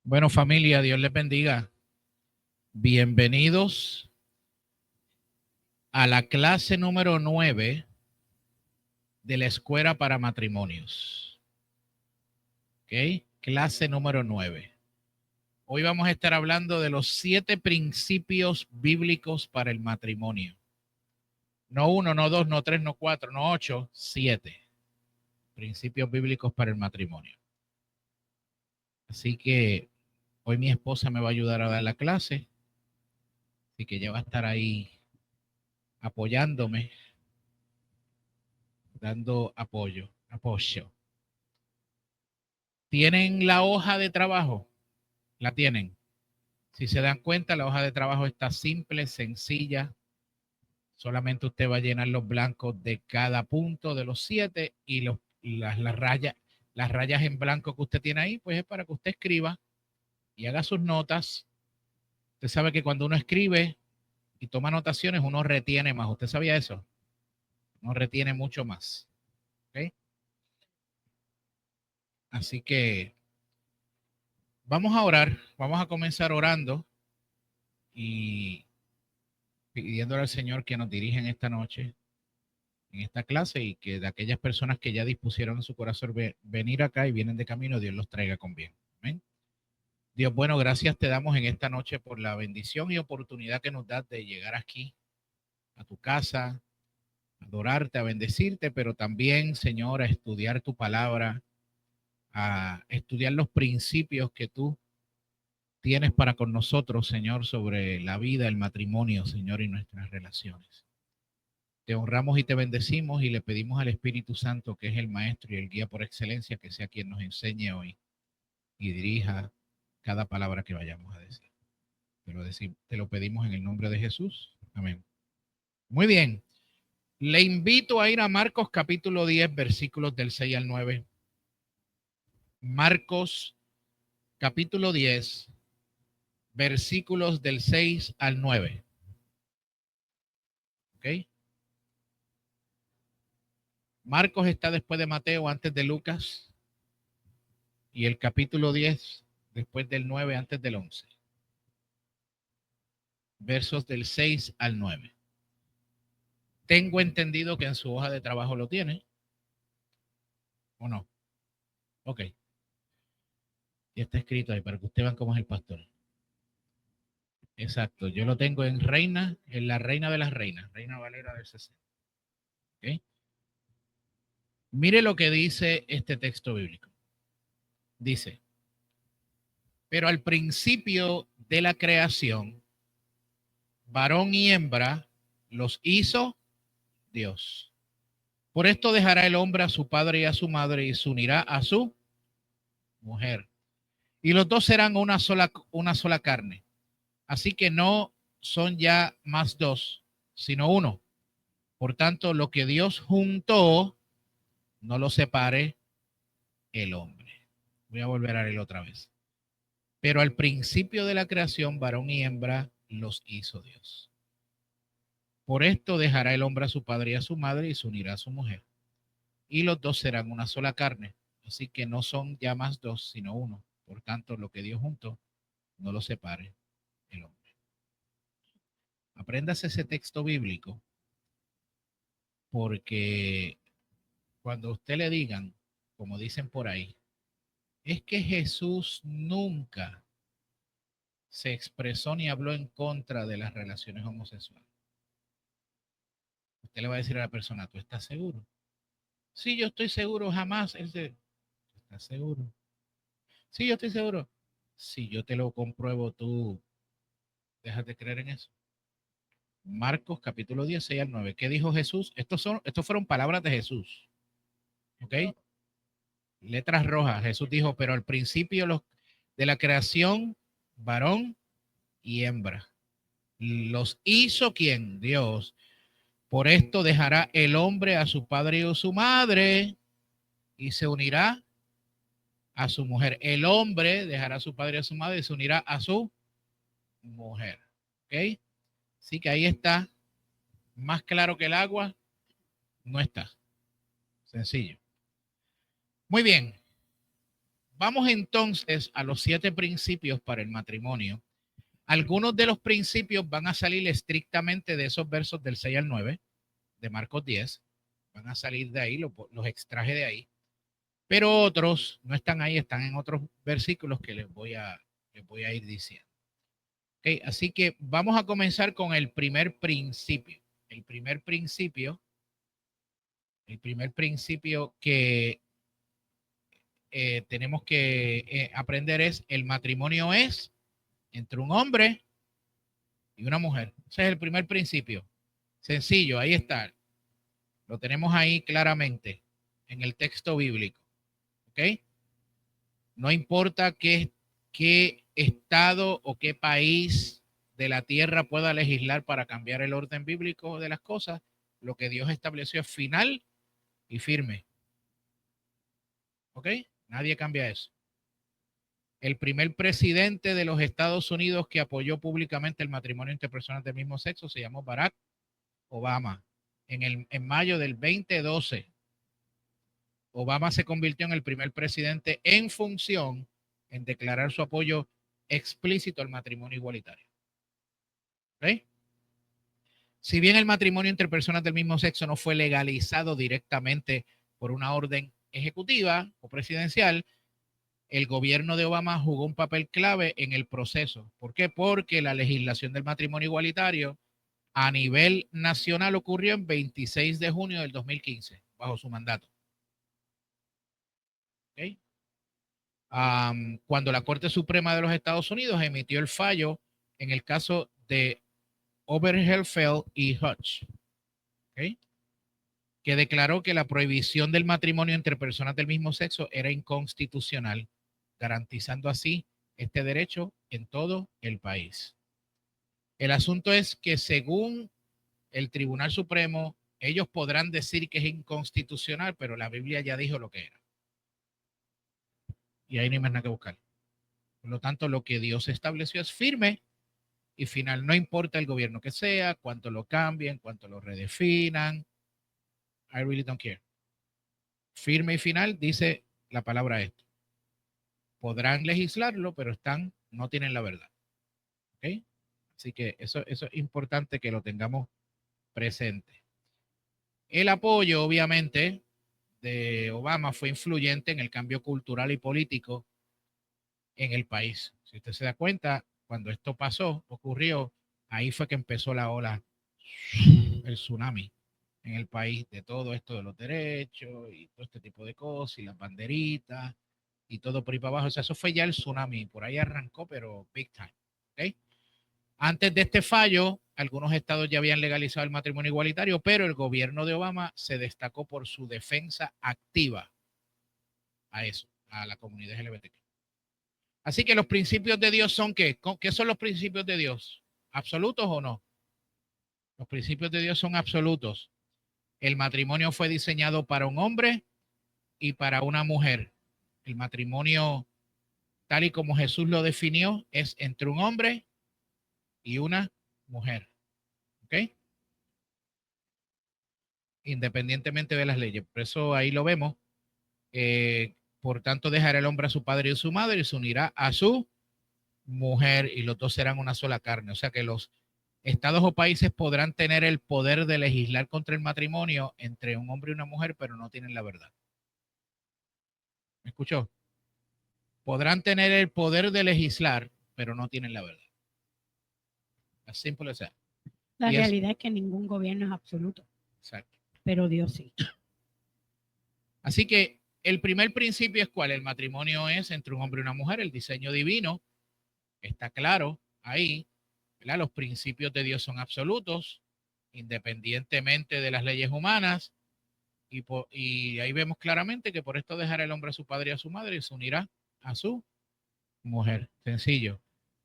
Bueno, familia, Dios les bendiga. Bienvenidos a la clase número 9 de la Escuela para Matrimonios. ¿Ok? Clase número 9. Hoy vamos a estar hablando de los 7 principios bíblicos para el matrimonio. No 1, no 2, no 3, no 4, no 8, 7 principios bíblicos para el matrimonio. Así que hoy mi esposa me va a ayudar a dar la clase. Así que ella va a estar ahí apoyándome, dando apoyo. ¿Tienen la hoja de trabajo? La tienen. Si se dan cuenta, la hoja de trabajo está simple, sencilla. Solamente usted va a llenar los blancos de cada punto de los 7 y las rayas en blanco que usted tiene ahí, pues es para que usted escriba y haga sus notas. Usted sabe que cuando uno escribe y toma anotaciones, uno retiene más. ¿Usted sabía eso? Uno retiene mucho más. ¿Ok? Así que vamos a orar. Vamos a comenzar orando y pidiéndole al Señor que nos dirija en esta noche, en esta clase, y que de aquellas personas que ya dispusieron en su corazón venir acá y vienen de camino, Dios los traiga con bien. Amén. Dios, bueno, gracias te damos en esta noche por la bendición y oportunidad que nos das de llegar aquí a tu casa, a adorarte, a bendecirte, pero también, Señor, a estudiar tu palabra, a estudiar los principios que tú tienes para con nosotros, Señor, sobre la vida, el matrimonio, Señor, y nuestras relaciones. Te honramos y te bendecimos y le pedimos al Espíritu Santo, que es el maestro y el guía por excelencia, que sea quien nos enseñe hoy y dirija cada palabra que vayamos a decir. Te lo pedimos en el nombre de Jesús. Amén. Muy bien. Le invito a ir a Marcos capítulo 10, versículos del 6 al 9. Marcos capítulo 10, versículos del 6 al 9. ¿Ok? Marcos está después de Mateo, antes de Lucas, y el capítulo 10 después del 9, antes del 11. Versos del 6 al 9. Tengo entendido que en su hoja de trabajo lo tiene, ¿o no? Ok. Y está escrito ahí para que usted vean cómo es el pastor. Exacto. Yo lo tengo en Reina, en la Reina de las Reinas, Reina Valera del 60. ¿Ok? Mire lo que dice este texto bíblico. Dice, pero al principio de la creación, varón y hembra los hizo Dios. Por esto dejará el hombre a su padre y a su madre y se unirá a su mujer. Y los dos serán una sola carne. Así que no son ya más dos, sino uno. Por tanto, lo que Dios juntó, no lo separe el hombre. Voy a volver a leerlo otra vez. Pero al principio de la creación, varón y hembra los hizo Dios. Por esto dejará el hombre a su padre y a su madre y se unirá a su mujer. Y los dos serán una sola carne. Así que no son ya más dos, sino uno. Por tanto, lo que Dios juntó, no lo separe el hombre. Apréndase ese texto bíblico, porque cuando usted le digan, como dicen por ahí, es que Jesús nunca se expresó ni habló en contra de las relaciones homosexuales. Usted le va a decir a la persona, ¿tú estás seguro? Sí, yo estoy seguro, jamás. ¿Estás seguro? Sí, yo estoy seguro. Si yo te lo compruebo, tú dejas de creer en eso. Marcos capítulo 10, 6 al 9. ¿Qué dijo Jesús? Estos fueron palabras de Jesús. ¿Ok? Letras rojas. Jesús dijo, pero al principio de la creación, varón y hembra. ¿Los hizo quién? Dios. Por esto dejará el hombre a su padre y a su madre y se unirá a su mujer. El hombre dejará a su padre y a su madre y se unirá a su mujer. ¿Ok? Así que ahí está. Más claro que el agua, no está. Sencillo. Muy bien. Vamos entonces a los 7 principios para el matrimonio. Algunos de los principios van a salir estrictamente de esos versos del 6 al 9 de Marcos 10. Van a salir de ahí, los extraje de ahí. Pero otros no están ahí, están en otros versículos que les voy a ir diciendo. Okay, así que vamos a comenzar con el primer principio. El primer principio que tenemos que aprender es: el matrimonio es entre un hombre y una mujer. Ese es el primer principio. Sencillo, ahí está. Lo tenemos ahí claramente en el texto bíblico. ¿Ok? No importa qué estado o qué país de la tierra pueda legislar para cambiar el orden bíblico de las cosas, lo que Dios estableció es final y firme. ¿Ok? Nadie cambia eso. El primer presidente de los Estados Unidos que apoyó públicamente el matrimonio entre personas del mismo sexo se llamó Barack Obama. En mayo del 2012, Obama se convirtió en el primer presidente en función en declarar su apoyo explícito al matrimonio igualitario. ¿Okay? Si bien el matrimonio entre personas del mismo sexo no fue legalizado directamente por una orden ejecutiva o presidencial, el gobierno de Obama jugó un papel clave en el proceso. ¿Por qué? Porque la legislación del matrimonio igualitario a nivel nacional ocurrió en 26 de junio del 2015, bajo su mandato. ¿Okay? Cuando la Corte Suprema de los Estados Unidos emitió el fallo en el caso de Obergefell y Hodge, ¿okay? Que declaró que la prohibición del matrimonio entre personas del mismo sexo era inconstitucional, garantizando así este derecho en todo el país. El asunto es que según el Tribunal Supremo, ellos podrán decir que es inconstitucional, pero la Biblia ya dijo lo que era. Y ahí no hay más nada que buscar. Por lo tanto, lo que Dios estableció es firme y final. No importa el gobierno que sea, cuánto lo cambien, cuánto lo redefinan. I really don't care. Firme y final dice la palabra esto. Podrán legislarlo, pero no tienen la verdad. ¿Okay? Así que eso es importante que lo tengamos presente. El apoyo, obviamente, de Obama fue influyente en el cambio cultural y político en el país. Si usted se da cuenta, cuando esto ocurrió, ahí fue que empezó la ola, el tsunami en el país de todo esto de los derechos y todo este tipo de cosas y las banderitas y todo por ahí para abajo. O sea, eso fue ya el tsunami, por ahí arrancó, pero big time. ¿Okay? Antes de este fallo, algunos estados ya habían legalizado el matrimonio igualitario, pero el gobierno de Obama se destacó por su defensa activa a eso, a la comunidad LGBT. Así que los principios de Dios son ¿qué? ¿Qué son los principios de Dios? ¿Absolutos o no? Los principios de Dios son absolutos. El matrimonio fue diseñado para un hombre y para una mujer. El matrimonio, tal y como Jesús lo definió, es entre un hombre y una mujer. ¿Ok? Independientemente de las leyes. Por eso ahí lo vemos. Por tanto, dejará el hombre a su padre y a su madre y se unirá a su mujer y los dos serán una sola carne. O sea que los estados o países podrán tener el poder de legislar contra el matrimonio entre un hombre y una mujer, pero no tienen la verdad. ¿Me escuchó? Podrán tener el poder de legislar, pero no tienen la verdad. As simple as that. La realidad es que ningún gobierno es absoluto. Exacto. Pero Dios sí. Así que el primer principio es cuál: el matrimonio es entre un hombre y una mujer, el diseño divino está claro ahí, ¿verdad? Los principios de Dios son absolutos, independientemente de las leyes humanas, y ahí vemos claramente que por esto dejará el hombre a su padre y a su madre y se unirá a su mujer. Sencillo.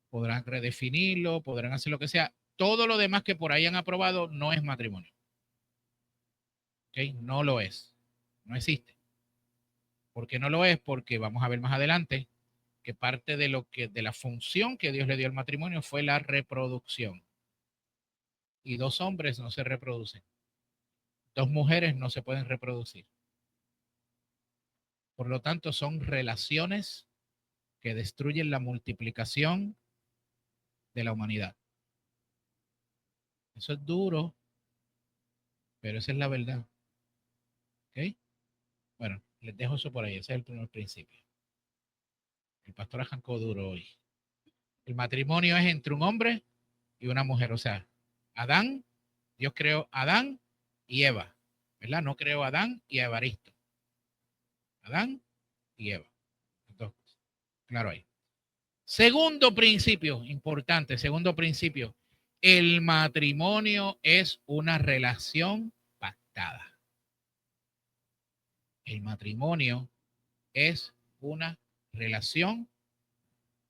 Podrán redefinirlo, podrán hacer lo que sea. Todo lo demás que por ahí han aprobado no es matrimonio. ¿Okay? No lo es. No existe. ¿Por qué no lo es? Porque vamos a ver más adelante que parte de la función que Dios le dio al matrimonio fue la reproducción. Y dos hombres no se reproducen. Dos mujeres no se pueden reproducir. Por lo tanto, son relaciones que destruyen la multiplicación de la humanidad. Eso es duro, pero esa es la verdad. ¿Ok? Bueno, les dejo eso por ahí. Ese es el primer principio. El pastor arrancó duro hoy. El matrimonio es entre un hombre y una mujer. O sea, Adán, Dios creó a Adán y Eva, ¿verdad? No creó a Adán y a Evaristo. Adán y Eva. Entonces, claro ahí. Segundo principio, importante, segundo principio. El matrimonio es una relación pactada. El matrimonio es una relación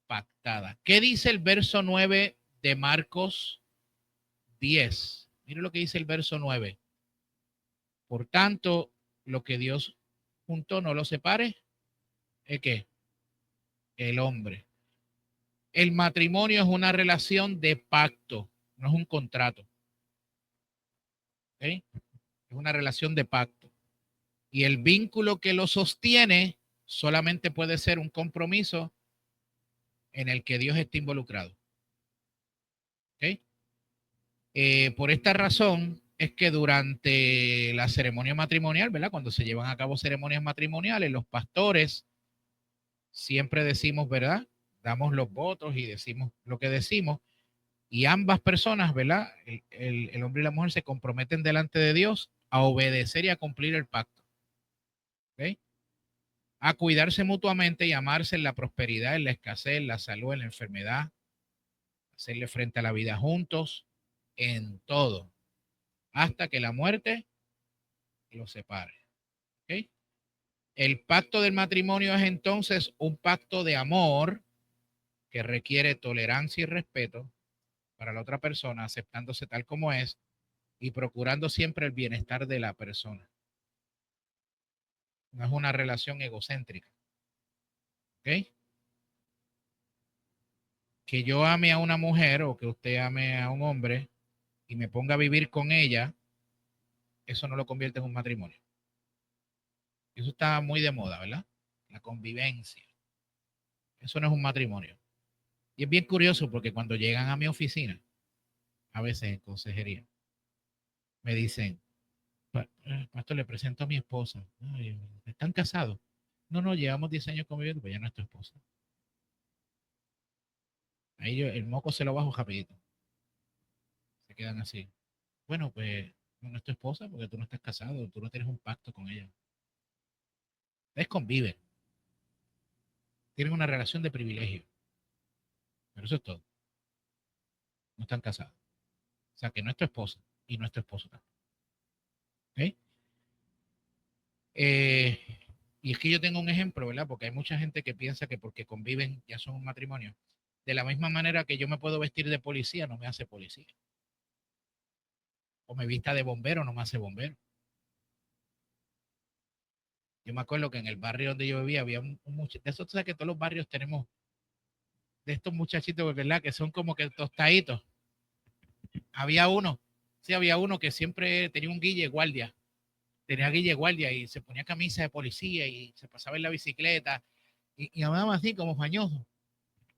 pactada. ¿Qué dice el verso 9 de Marcos 10? Mire lo que dice el verso 9. Por tanto, lo que Dios juntó no lo separe, ¿es qué? El hombre. El matrimonio es una relación de pacto, no es un contrato. ¿Okay? Es una relación de pacto. Y el vínculo que lo sostiene solamente puede ser un compromiso en el que Dios esté involucrado. ¿Okay? Por esta razón es que durante la ceremonia matrimonial, ¿verdad? Cuando se llevan a cabo ceremonias matrimoniales, los pastores siempre decimos, ¿verdad? Damos los votos y decimos lo que decimos. Y ambas personas, ¿verdad? El hombre y la mujer se comprometen delante de Dios a obedecer y a cumplir el pacto. ¿Okay? A cuidarse mutuamente y amarse en la prosperidad, en la escasez, en la salud, en la enfermedad, hacerle frente a la vida juntos, en todo, hasta que la muerte los separe. ¿Okay? El pacto del matrimonio es entonces un pacto de amor que requiere tolerancia y respeto para la otra persona, aceptándose tal como es y procurando siempre el bienestar de la persona. No es una relación egocéntrica. ¿Ok? Que yo ame a una mujer o que usted ame a un hombre y me ponga a vivir con ella, eso no lo convierte en un matrimonio. Eso está muy de moda, ¿verdad? La convivencia. Eso no es un matrimonio. Y es bien curioso porque cuando llegan a mi oficina, a veces en consejería, me dicen, pastor, le presento a mi esposa. Ay, ¿están casados? No, no, llevamos 10 años conviviendo, pues ya no es tu esposa. Ahí yo, el moco se lo bajo rapidito. Se quedan así. Bueno, pues no es tu esposa porque tú no estás casado, tú no tienes un pacto con ella. Ustedes conviven, tienen una relación de privilegio, pero eso es todo. No están casados. O sea, que no es tu esposa y no es tu esposo tampoco. ¿Okay? Eh, y es que yo tengo un ejemplo, ¿verdad? Porque hay mucha gente que piensa que porque conviven ya son un matrimonio. De la misma manera que yo me puedo vestir de policía, no me hace policía. O me vista de bombero, no me hace bombero. Yo me acuerdo que en el barrio donde yo vivía había un muchacho. De eso tú sabes que todos los barrios tenemos de estos muchachitos, ¿verdad? Que son como que tostaditos. Había uno, sí, había uno que siempre tenía un guille guardia. Tenía guille guardia y se ponía camisa de policía y se pasaba en la bicicleta y hablaba así como fañoso.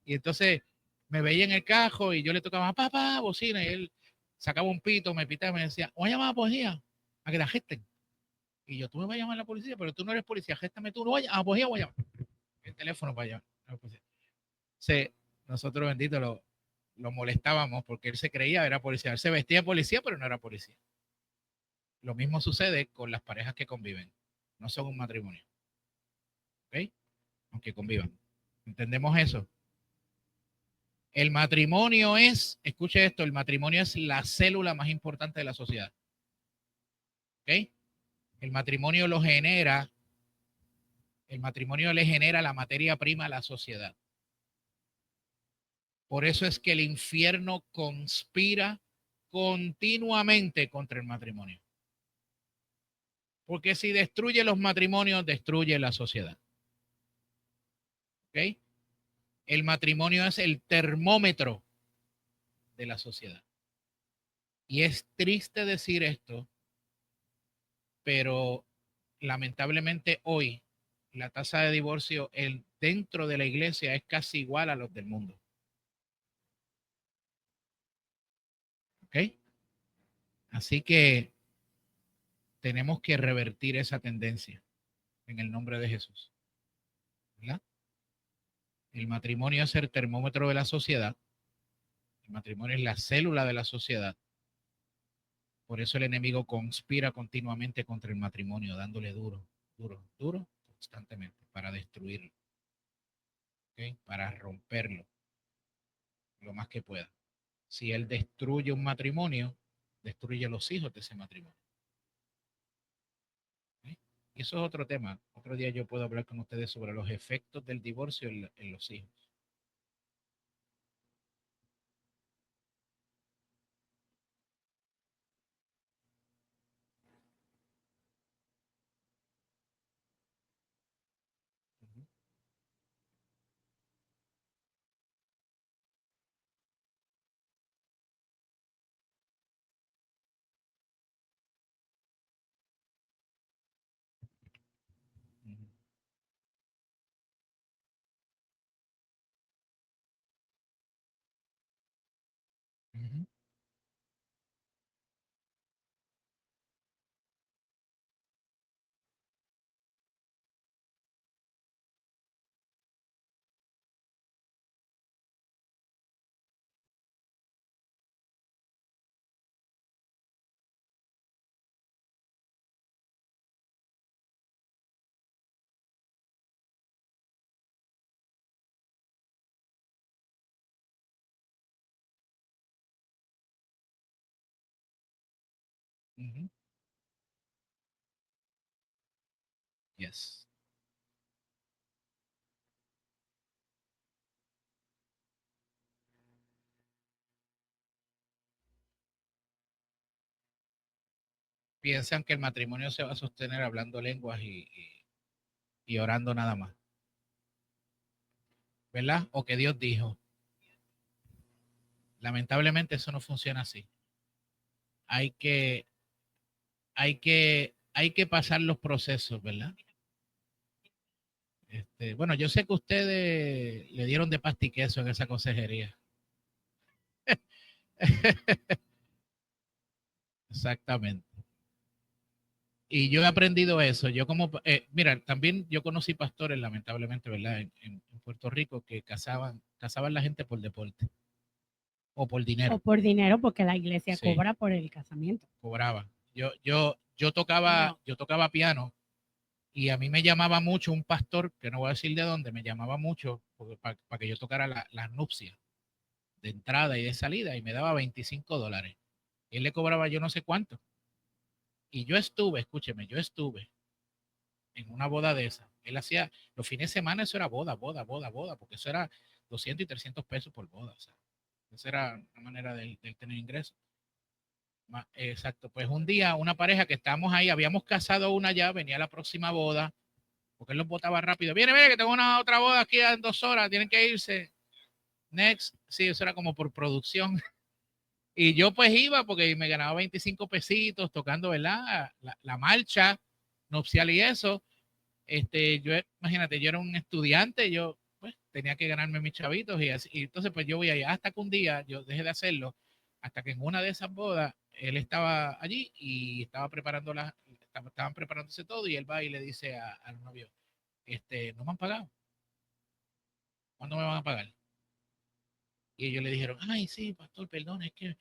Y entonces me veía en el cajo y yo le tocaba, papá, bocina, y él sacaba un pito, me pitaba y me decía, voy a llamar a la policía a que la gesten. Y yo, tú me vas a llamar a la policía, pero tú no eres policía, géstame tú, no vayas a la policía, voy a llamar. El teléfono para allá. Se, nosotros, bendito, lo molestábamos porque él se creía era policía. Él se vestía de policía, pero no era policía. Lo mismo sucede con las parejas que conviven. No son un matrimonio. ¿Ok? Aunque convivan. ¿Entendemos eso? El matrimonio es, escuche esto, el matrimonio es la célula más importante de la sociedad. ¿Ok? El matrimonio lo genera, el matrimonio le genera la materia prima a la sociedad. Por eso es que el infierno conspira continuamente contra el matrimonio. Porque si destruye los matrimonios, destruye la sociedad. ¿Ok? El matrimonio es el termómetro de la sociedad. Y es triste decir esto, pero lamentablemente hoy la tasa de divorcio dentro de la iglesia es casi igual a los del mundo. ¿Ok? Así que tenemos que revertir esa tendencia en el nombre de Jesús. ¿Verdad? El matrimonio es el termómetro de la sociedad. El matrimonio es la célula de la sociedad. Por eso el enemigo conspira continuamente contra el matrimonio, dándole duro, duro, duro, constantemente, para destruirlo, ¿okay? Para romperlo lo más que pueda. Si él destruye un matrimonio, destruye los hijos de ese matrimonio. ¿Okay? Y eso es otro tema. Otro día yo puedo hablar con ustedes sobre los efectos del divorcio en los hijos. Uh-huh. Uh-huh. Uh-huh. Yes. Piensan que el matrimonio se va a sostener hablando lenguas y orando nada más, ¿verdad? O que Dios dijo. Lamentablemente eso no funciona así. Hay que, hay que pasar los procesos, ¿verdad? Bueno, yo sé que ustedes le dieron de pasta y queso en esa consejería. Exactamente. Y yo he aprendido eso. Yo como, mira, también yo conocí pastores, lamentablemente, ¿verdad? En Puerto Rico que casaban la gente por deporte o por dinero. O por dinero, porque la iglesia Sí, cobra por el casamiento. cobraba. Yo tocaba piano y a mí me llamaba mucho un pastor, que no voy a decir de dónde, me llamaba mucho para que yo tocara las nupcias de entrada y de salida y me daba $25. Y él le cobraba yo no sé cuánto. Y yo estuve, escúcheme, yo estuve en una boda de esa. Él hacía, los fines de semana eso era boda, boda, boda, boda, porque eso era 200 y 300 pesos por boda. O sea, esa era una manera de tener ingresos. Exacto, pues un día una pareja que estábamos ahí, habíamos casado una ya, venía la próxima boda, porque él los botaba rápido. Viene, que tengo una otra boda aquí en 2 horas, tienen que irse. Next, sí, eso era como por producción. Y yo pues iba porque me ganaba 25 pesitos tocando, ¿verdad? La marcha nupcial y eso. Yo, imagínate, yo era un estudiante, yo pues tenía que ganarme mis chavitos y así. Y entonces pues yo voy allá hasta que un día yo dejé de hacerlo, hasta que en una de esas bodas él estaba allí y estaba preparando estaban preparándose todo y él va y le dice al novio, no me han pagado. ¿Cuándo me van a pagar? Y ellos le dijeron, ay, sí, pastor, perdón, es que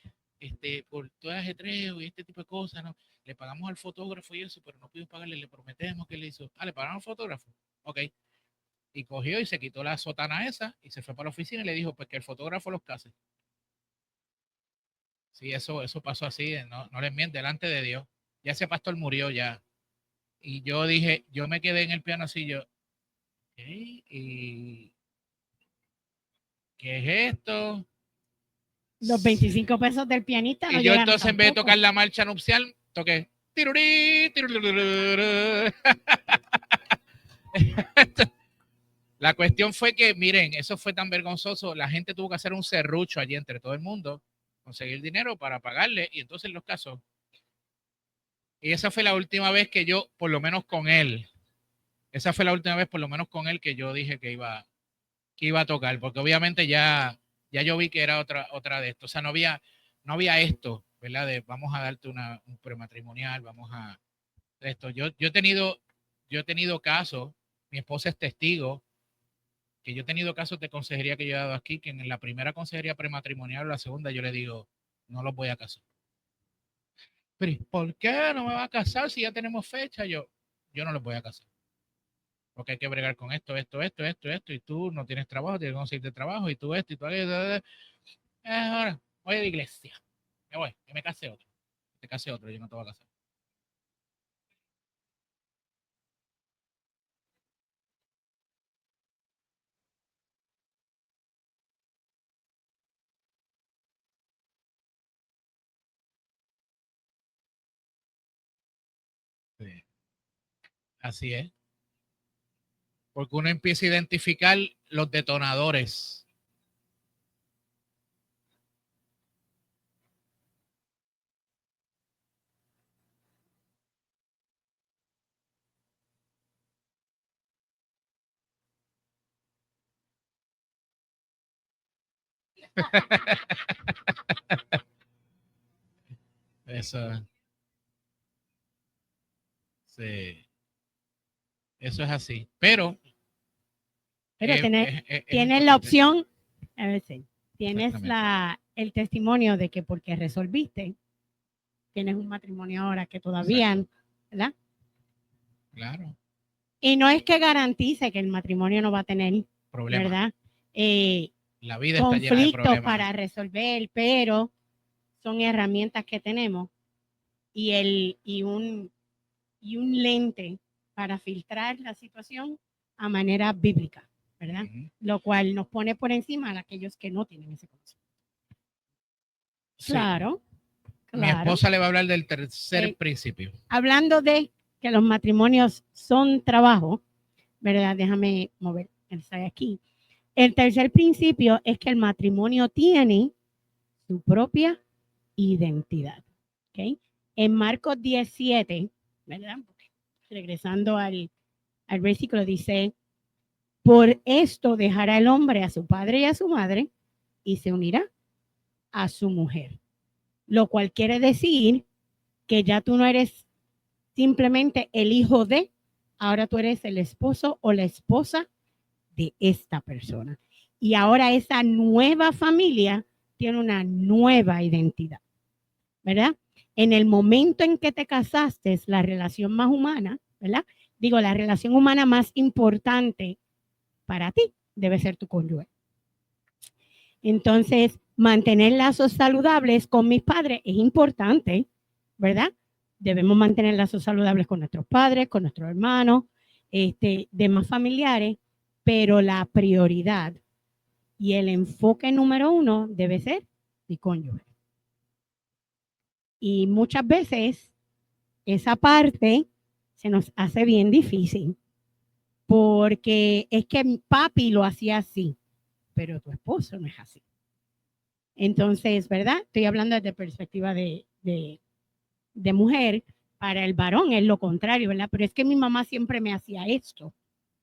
por todo el ajetreo y este tipo de cosas, ¿no? Le pagamos al fotógrafo y eso, pero no pudimos pagarle, le prometemos que le hizo. Ah, le pagaron al fotógrafo. Ok. Y cogió y se quitó la sotana esa y se fue para la oficina y le dijo, pues que el fotógrafo los case. Sí, eso pasó así, no les miento, delante de Dios. Ya ese pastor murió ya. Y yo dije, yo me quedé en el piano así, yo, ¿qué? ¿Y qué es esto? Los 25 pesos del pianista no Y yo llegaron entonces en vez de tampoco. tocar la marcha nupcial, toqué. La cuestión fue que, miren, eso fue tan vergonzoso, la gente tuvo que hacer un serrucho allí entre todo el mundo, conseguir dinero para pagarle, y entonces los casos. Y esa fue la última vez que yo, por lo menos con él, Esa fue la última vez, por lo menos con él, que yo dije que iba a tocar, porque obviamente ya yo vi que era otra de esto. O sea, no había esto, ¿verdad? De vamos a darte un prematrimonial, vamos a esto. Yo he tenido casos, mi esposa es testigo, que yo he tenido casos de consejería que yo he dado aquí, que en la primera consejería prematrimonial o la segunda yo le digo, no los voy a casar. Pero ¿por qué no me va a casar si ya tenemos fecha? Yo no los voy a casar. Porque hay que bregar con esto, y tú no tienes trabajo, tienes que conseguirte trabajo, y tú esto, y tú aquello. Ahora, voy a la iglesia. Me voy, que me case otro. Te case otro, yo no te voy a casar. Sí, así es. Porque uno empieza a identificar los detonadores. Eso, sí, eso es así. Pero es tienes la importante. opción, a ver, sí, tienes Exactamente. el testimonio de que porque resolviste, tienes un matrimonio ahora que todavía, Exacto. ¿verdad? Claro. Y no es que garantice que el matrimonio no va a tener, Problema. ¿verdad? La vida está llena de Conflictos problemas. para resolver, pero son herramientas que tenemos y un lente para filtrar la situación a manera bíblica, ¿verdad? Lo cual nos pone por encima a aquellos que no tienen ese conocimiento. Sí. Claro, Mi claro. esposa le va a hablar del tercer principio. Hablando de que los matrimonios son trabajo, ¿verdad? Déjame mover el slide aquí. El tercer principio es que el matrimonio tiene su propia identidad. ¿Okay? En Marcos 17, ¿verdad? Regresando al versículo, dice, por esto dejará el hombre a su padre y a su madre y se unirá a su mujer. Lo cual quiere decir que ya tú no eres simplemente el hijo de, ahora tú eres el esposo o la esposa de esta persona. Y ahora esa nueva familia tiene una nueva identidad, ¿verdad? En el momento en que te casaste, es la relación más humana, ¿verdad? Digo, la relación humana más importante para ti debe ser tu cónyuge. Entonces, mantener lazos saludables con mis padres es importante, ¿verdad? Debemos mantener lazos saludables con nuestros padres, con nuestros hermanos, demás familiares, pero la prioridad y el enfoque número uno debe ser mi cónyuge. Y muchas veces esa parte se nos hace bien difícil porque es que mi papi lo hacía así, pero tu esposo no es así. Entonces, ¿verdad? Estoy hablando desde perspectiva de mujer. Para el varón es lo contrario, ¿verdad? Pero es que mi mamá siempre me hacía esto,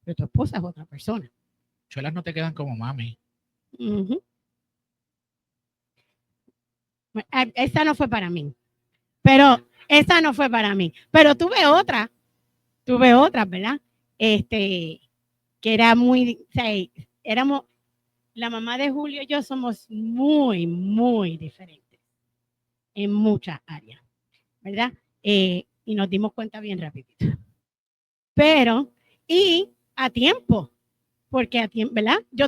pero tu esposa es otra persona. Chuelas no te quedan como mami. Esta no fue para mí, pero esta no fue para mí. Pero tuve otra, ¿verdad? Que era muy, o sea, éramos, la mamá de Julio y yo somos muy, muy diferentes en muchas áreas, ¿verdad? Y nos dimos cuenta bien rapidito. Pero, y a tiempo, porque a tiempo, ¿verdad? Yo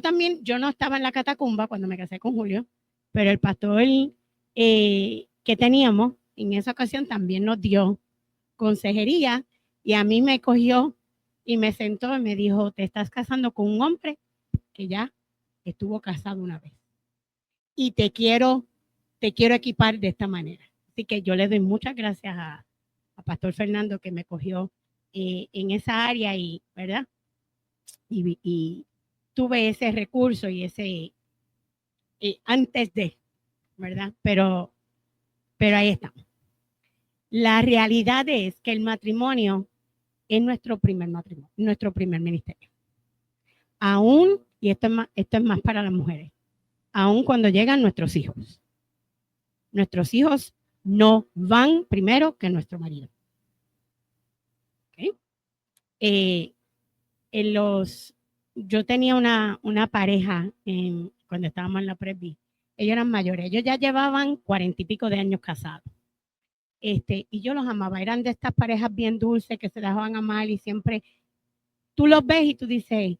no estaba en la catacumba cuando me casé con Julio, pero el pastor que teníamos en esa ocasión también nos dio consejería y a mí me cogió y me sentó y me dijo, te estás casando con un hombre que ya estuvo casado una vez y te quiero equipar de esta manera. Así que yo le doy muchas gracias a Pastor Fernando que me cogió en esa área y, ¿verdad? Y tuve ese recurso y ese antes de, ¿verdad? Pero ahí está. La realidad es que el matrimonio es nuestro primer matrimonio, nuestro primer ministerio. Aún, y esto es más para las mujeres, aún cuando llegan nuestros hijos no van primero que nuestro marido. ¿Okay? Yo tenía una pareja cuando estábamos en la Presby. Ellos eran mayores, ellos ya llevaban 40 y pico de años casados. Y yo los amaba, eran de estas parejas bien dulces que se dejaban amar y siempre tú los ves y tú dices,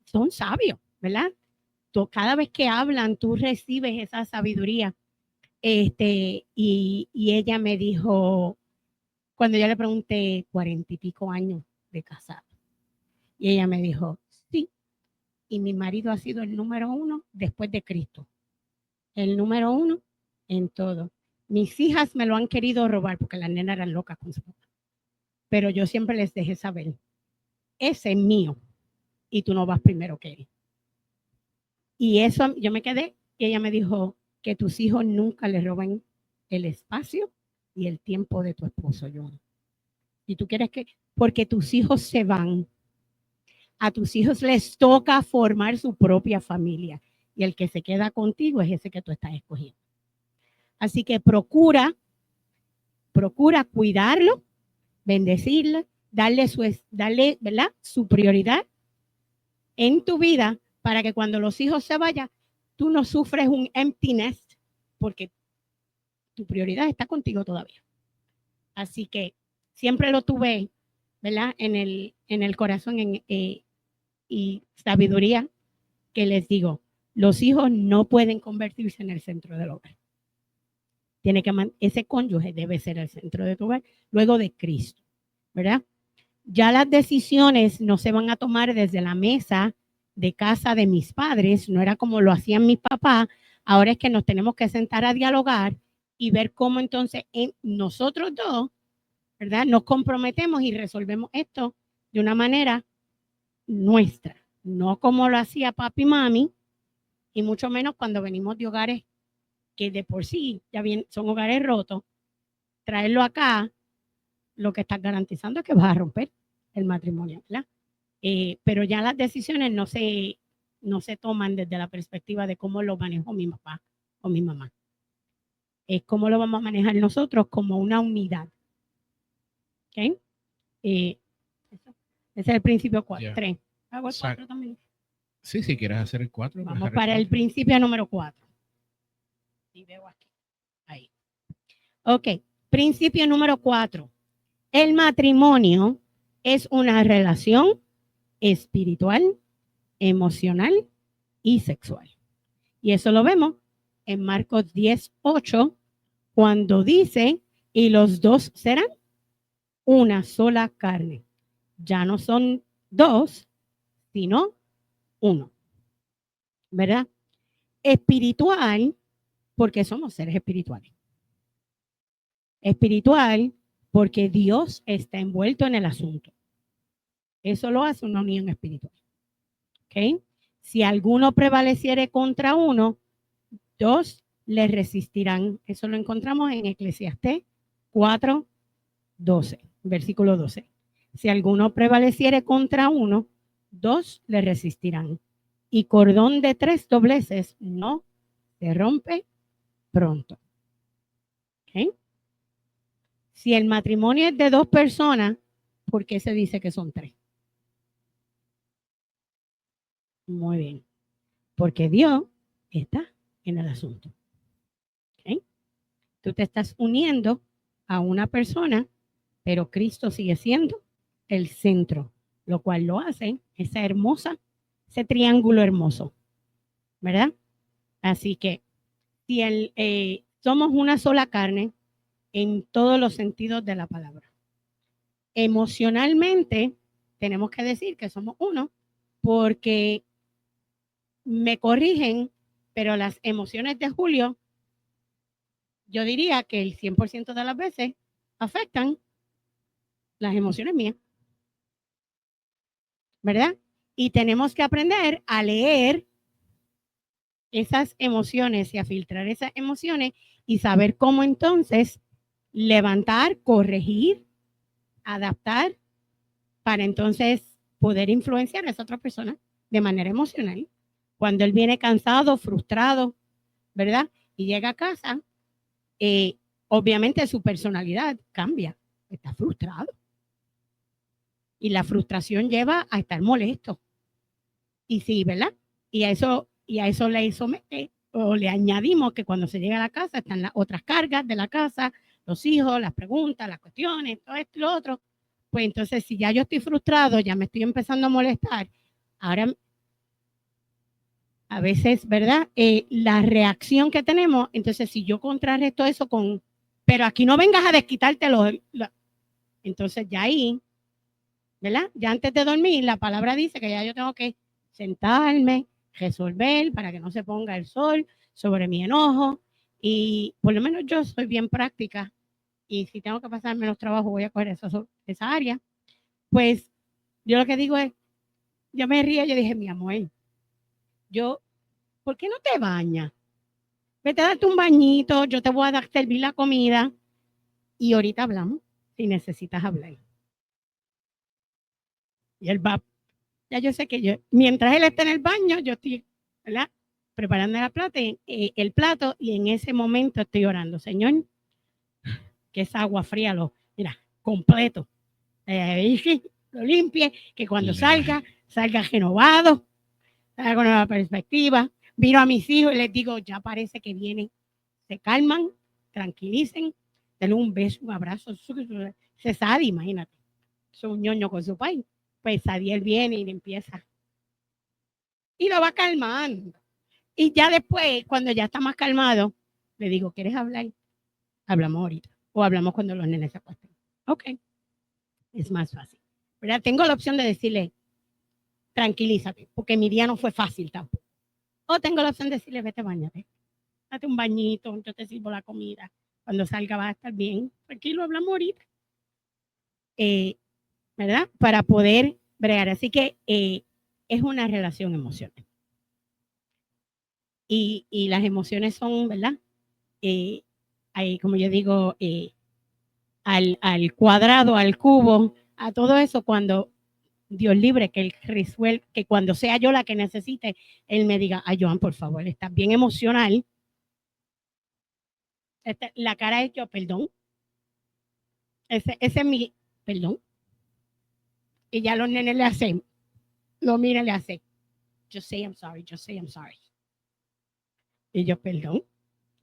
son sabios, ¿verdad? Cada vez que hablan, tú recibes esa sabiduría. Y ella me dijo, cuando yo le pregunté 40 y pico años de casado, y ella me dijo, sí, y mi marido ha sido el número 1 después de Cristo. El número 1 en todo. Mis hijas me lo han querido robar porque las nenas eran locas con su papá. Pero yo siempre les dejé saber, ese es mío y tú no vas primero que él. Y eso yo me quedé y ella me dijo que tus hijos nunca le roben el espacio y el tiempo de tu esposo, John. Y tú quieres que, porque tus hijos se van, a tus hijos les toca formar su propia familia y el que se queda contigo es ese que tú estás escogiendo. Así que procura cuidarlo, bendecirle, darle ¿verdad? Su prioridad en tu vida para que cuando los hijos se vayan, tú no sufres un empty nest porque tu prioridad está contigo todavía. Así que siempre lo tuve, ¿verdad? En el corazón y sabiduría que les digo, los hijos no pueden convertirse en el centro del hogar. Ese cónyuge debe ser el centro de tu hogar, luego de Cristo, ¿verdad? Ya las decisiones no se van a tomar desde la mesa de casa de mis padres, no era como lo hacían mis papás, ahora es que nos tenemos que sentar a dialogar y ver cómo entonces nosotros dos, ¿verdad? Nos comprometemos y resolvemos esto de una manera nuestra, no como lo hacía papi y mami, y mucho menos cuando venimos de hogares que de por sí ya bien son hogares rotos, traerlo acá, lo que estás garantizando es que vas a romper el matrimonio, ¿verdad? Pero ya las decisiones no se toman desde la perspectiva de cómo lo manejó mi papá o mi mamá. Es cómo lo vamos a manejar nosotros como una unidad. ¿Ok? Ese es el principio 4. 3. Hago el 4 también. Sí, si quieres hacer el 4. Vamos para el principio número 4. Y veo aquí. Ahí. Ok. Principio número 4. El matrimonio es una relación espiritual, emocional y sexual. Y eso lo vemos en Marcos 10:8, cuando dice, y los dos serán una sola carne. Ya no son dos, sino uno. ¿Verdad? Espiritual, porque somos seres espirituales. Espiritual, porque Dios está envuelto en el asunto. Eso lo hace una unión espiritual. ¿Ok? Si alguno prevaleciere contra uno, dos le resistirán. Eso lo encontramos en Eclesiastés 4:12, versículo 12. Si alguno prevaleciere contra uno, dos le resistirán. Y cordón de 3 dobleces no se rompe pronto. ¿Okay? Si el matrimonio es de 2 personas, ¿por qué se dice que son 3? Muy bien. Porque Dios está en el asunto. ¿Okay? Tú te estás uniendo a una persona, pero Cristo sigue siendo el centro, lo cual lo hace ese triángulo hermoso, ¿verdad? Así que si somos una sola carne en todos los sentidos de la palabra. Emocionalmente, tenemos que decir que somos uno, porque me corrigen, pero las emociones de Julio, yo diría que el 100% de las veces afectan las emociones mías, ¿verdad? Y tenemos que aprender a leer esas emociones y a filtrar esas emociones y saber cómo entonces levantar, corregir, adaptar para entonces poder influenciar a esa otra persona de manera emocional. Cuando él viene cansado, frustrado, ¿verdad? Y llega a casa, obviamente su personalidad cambia, está frustrado. Y la frustración lleva a estar molesto. Y sí, ¿verdad? Y a eso le somete o le añadimos que cuando se llega a la casa están las otras cargas de la casa, los hijos, las preguntas, las cuestiones, todo esto y lo otro. Pues entonces, si ya yo estoy frustrado, ya me estoy empezando a molestar, ahora a veces, ¿verdad? La reacción que tenemos, entonces si yo contrarresto eso con, pero aquí no vengas a desquitártelo, entonces ya ahí, ¿verdad? Ya antes de dormir, la palabra dice que ya yo tengo que sentarme, resolver para que no se ponga el sol sobre mi enojo. Y por lo menos yo soy bien práctica y si tengo que pasar menos trabajo voy a coger esa área. Pues yo lo que digo es, yo me río, yo dije, mi amor, ¿por qué no te bañas? Vete a darte un bañito, yo te voy a dar, servir la comida y ahorita hablamos si necesitas hablar. Y él va, ya yo sé que mientras él está en el baño, yo estoy, ¿verdad? Preparando el plato y en ese momento estoy orando, Señor, que esa agua fría mira, completo, lo limpie, que cuando salga renovado, salga con nueva perspectiva. Miro a mis hijos y les digo, ya parece que vienen, se calman, tranquilicen, denle un beso, un abrazo. Sadi, imagínate, es un ñoño con su país. Pues Sadiel viene y le empieza. Y lo va calmando. Y ya después, cuando ya está más calmado, le digo, ¿quieres hablar? Hablamos ahorita. O hablamos cuando los nenes se acuesten. Ok. Es más fácil. ¿Verdad? Tengo la opción de decirle, tranquilízate, porque mi día no fue fácil tampoco. O tengo la opción de decirle, vete, bañate. Date un bañito, yo te sirvo la comida. Cuando salga vas a estar bien. Tranquilo, hablamos ahorita. ¿Verdad? Para poder bregar. Así que es una relación emocional. Y las emociones son, ¿verdad? Hay, como yo digo, al cuadrado, al cubo, a todo eso, cuando Dios libre, que él resuelve, que cuando sea yo la que necesite, él me diga, ay, Joan, por favor, estás bien emocional. La cara es yo, perdón. Ese es mi, perdón. Y ya los nenes le hacen, lo miran, le hacen, just say I'm sorry, just say I'm sorry. Y yo, perdón,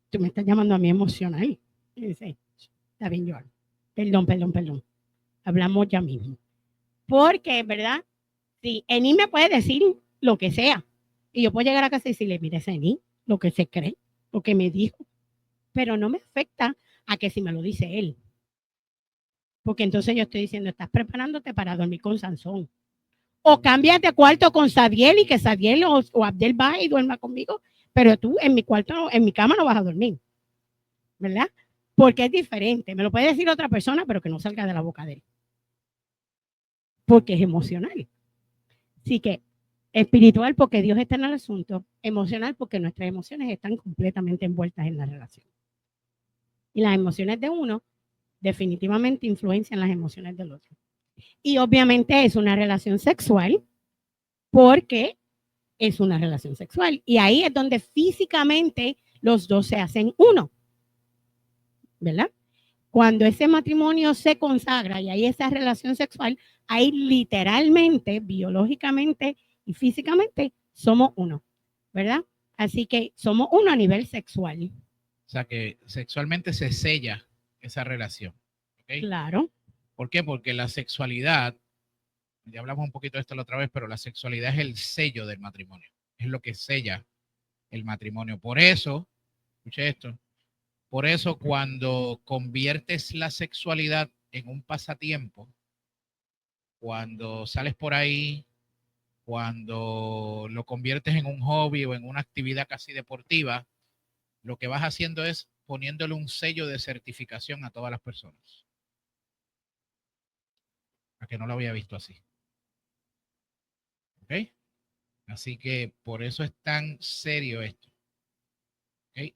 tú me estás llamando a mí emocional. Y dice, está bien, Joan. Perdón. Hablamos ya mismo. Porque, ¿verdad? Sí, Eni me puede decir lo que sea. Y yo puedo llegar a casa y decirle, mire, Eni, lo que se cree, lo que me dijo. Pero no me afecta a que si me lo dice él. Porque entonces yo estoy diciendo, estás preparándote para dormir con Sansón. O cambias de cuarto con Sadiel y que Sadiel o Abdel va y duerma conmigo, pero tú en mi cuarto, en mi cama no vas a dormir. ¿Verdad? Porque es diferente. Me lo puede decir otra persona, pero que no salga de la boca de él. Porque es emocional. Así que espiritual porque Dios está en el asunto, emocional porque nuestras emociones están completamente envueltas en la relación. Y las emociones de uno definitivamente influencian las emociones del otro. Y obviamente es una relación sexual porque es una relación sexual. Y ahí es donde físicamente los dos se hacen uno. ¿Verdad? Cuando ese matrimonio se consagra y hay esa relación sexual, ahí literalmente, biológicamente y físicamente somos uno, ¿verdad? Así que somos uno a nivel sexual. O sea que sexualmente se sella esa relación. ¿Okay? Claro. ¿Por qué? Porque la sexualidad, ya hablamos un poquito de esto la otra vez, pero la sexualidad es el sello del matrimonio. Es lo que sella el matrimonio. Por eso, escuche esto, por eso cuando conviertes la sexualidad en un pasatiempo, cuando sales por ahí, cuando lo conviertes en un hobby o en una actividad casi deportiva, lo que vas haciendo es poniéndole un sello de certificación a todas las personas. A que no lo había visto así. ¿Ok? Así que por eso es tan serio esto. ¿Okay?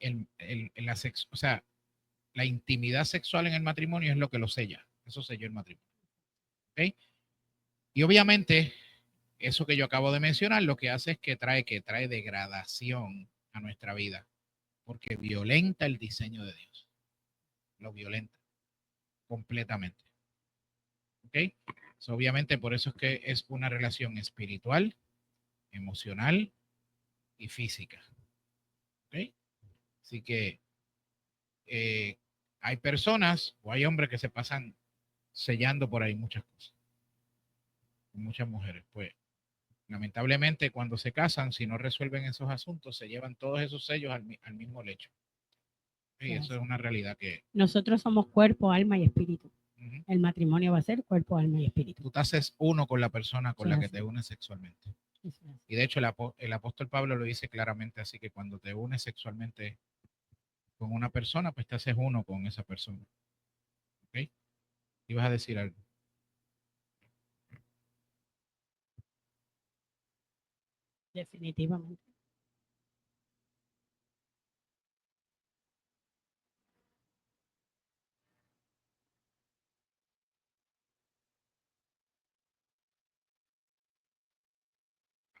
O sea, la intimidad sexual en el matrimonio es lo que lo sella. Eso selló el matrimonio. ¿Ok? Y obviamente, eso que yo acabo de mencionar, lo que hace es que trae degradación a nuestra vida, porque violenta el diseño de Dios. Lo violenta completamente. ¿Ok? So, obviamente, por eso es que es una relación espiritual, emocional y física. ¿Ok? Así que hay personas o hay hombres que se pasan sellando por ahí muchas cosas, muchas mujeres. Pues lamentablemente cuando se casan, si no resuelven esos asuntos, se llevan todos esos sellos al mismo lecho. Y eso es una realidad que... Nosotros somos cuerpo, alma y espíritu. Uh-huh. El matrimonio va a ser cuerpo, alma y espíritu. Tú te haces uno con la persona con la que te unes sexualmente. Y de hecho el apóstol Pablo lo dice claramente así, que cuando te unes sexualmente con una persona, pues te haces uno con esa persona. ¿Ok? ¿Y vas a decir algo? Definitivamente.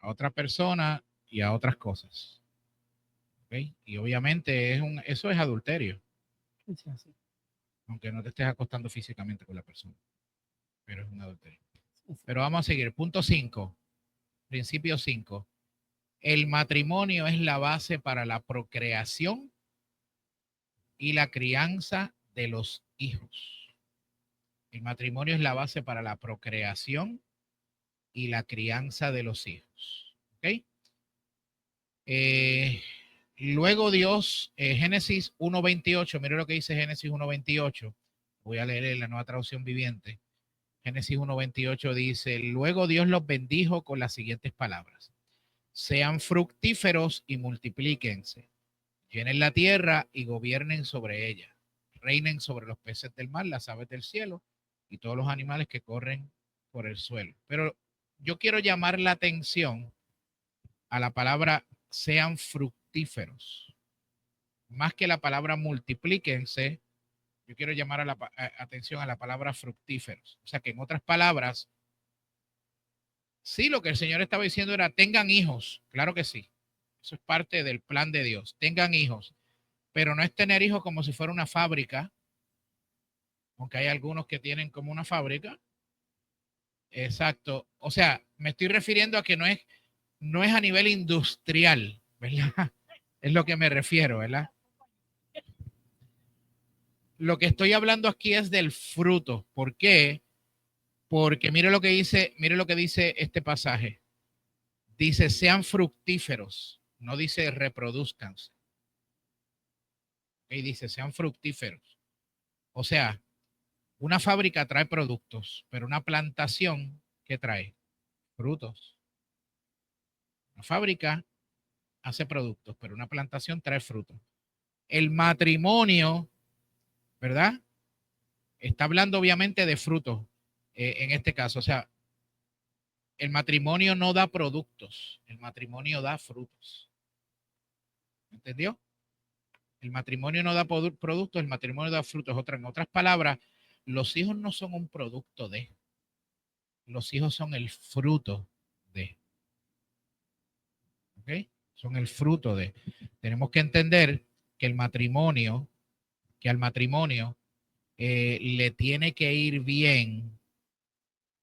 A otra persona y a otras cosas. ¿Okay? Y obviamente eso es adulterio. Sí, sí. Aunque no te estés acostando físicamente con la persona. Pero es un adulterio. Pero vamos a seguir. Punto 5. Principio 5. El matrimonio es la base para la procreación y la crianza de los hijos. El matrimonio es la base para la procreación y la crianza de los hijos. ¿Ok? Luego Dios, Génesis 1.28, mire lo que dice Génesis 1.28. Voy a leer en la nueva traducción viviente. Génesis 1.28 dice, luego Dios los bendijo con las siguientes palabras. Sean fructíferos y multiplíquense. Llenen la tierra y gobiernen sobre ella. Reinen sobre los peces del mar, las aves del cielo y todos los animales que corren por el suelo. Pero yo quiero llamar la atención a la palabra sean fructíferos. Más que la palabra multiplíquense, yo quiero llamar atención a la palabra fructíferos. O sea que en otras palabras, sí, lo que el Señor estaba diciendo era tengan hijos, claro que sí. Eso es parte del plan de Dios, tengan hijos, pero no es tener hijos como si fuera una fábrica, aunque hay algunos que tienen como una fábrica. Exacto. O sea, me estoy refiriendo a que no es a nivel industrial, ¿verdad? Es lo que me refiero, ¿verdad? Lo que estoy hablando aquí es del fruto. ¿Por qué? Porque mire lo que dice este pasaje. Dice, sean fructíferos, no dice reproduzcanse. Y dice, sean fructíferos. O sea, una fábrica trae productos, pero una plantación, ¿qué trae? Frutos. Una fábrica hace productos, pero una plantación trae frutos. El matrimonio, ¿verdad? Está hablando obviamente de frutos en este caso. O sea, el matrimonio no da productos, el matrimonio da frutos. ¿Entendió? El matrimonio no da productos, el matrimonio da frutos. En otras palabras, los hijos no son un producto de, los hijos son el fruto de. ¿Ok? Son el fruto de. Tenemos que entender que al matrimonio le tiene que ir bien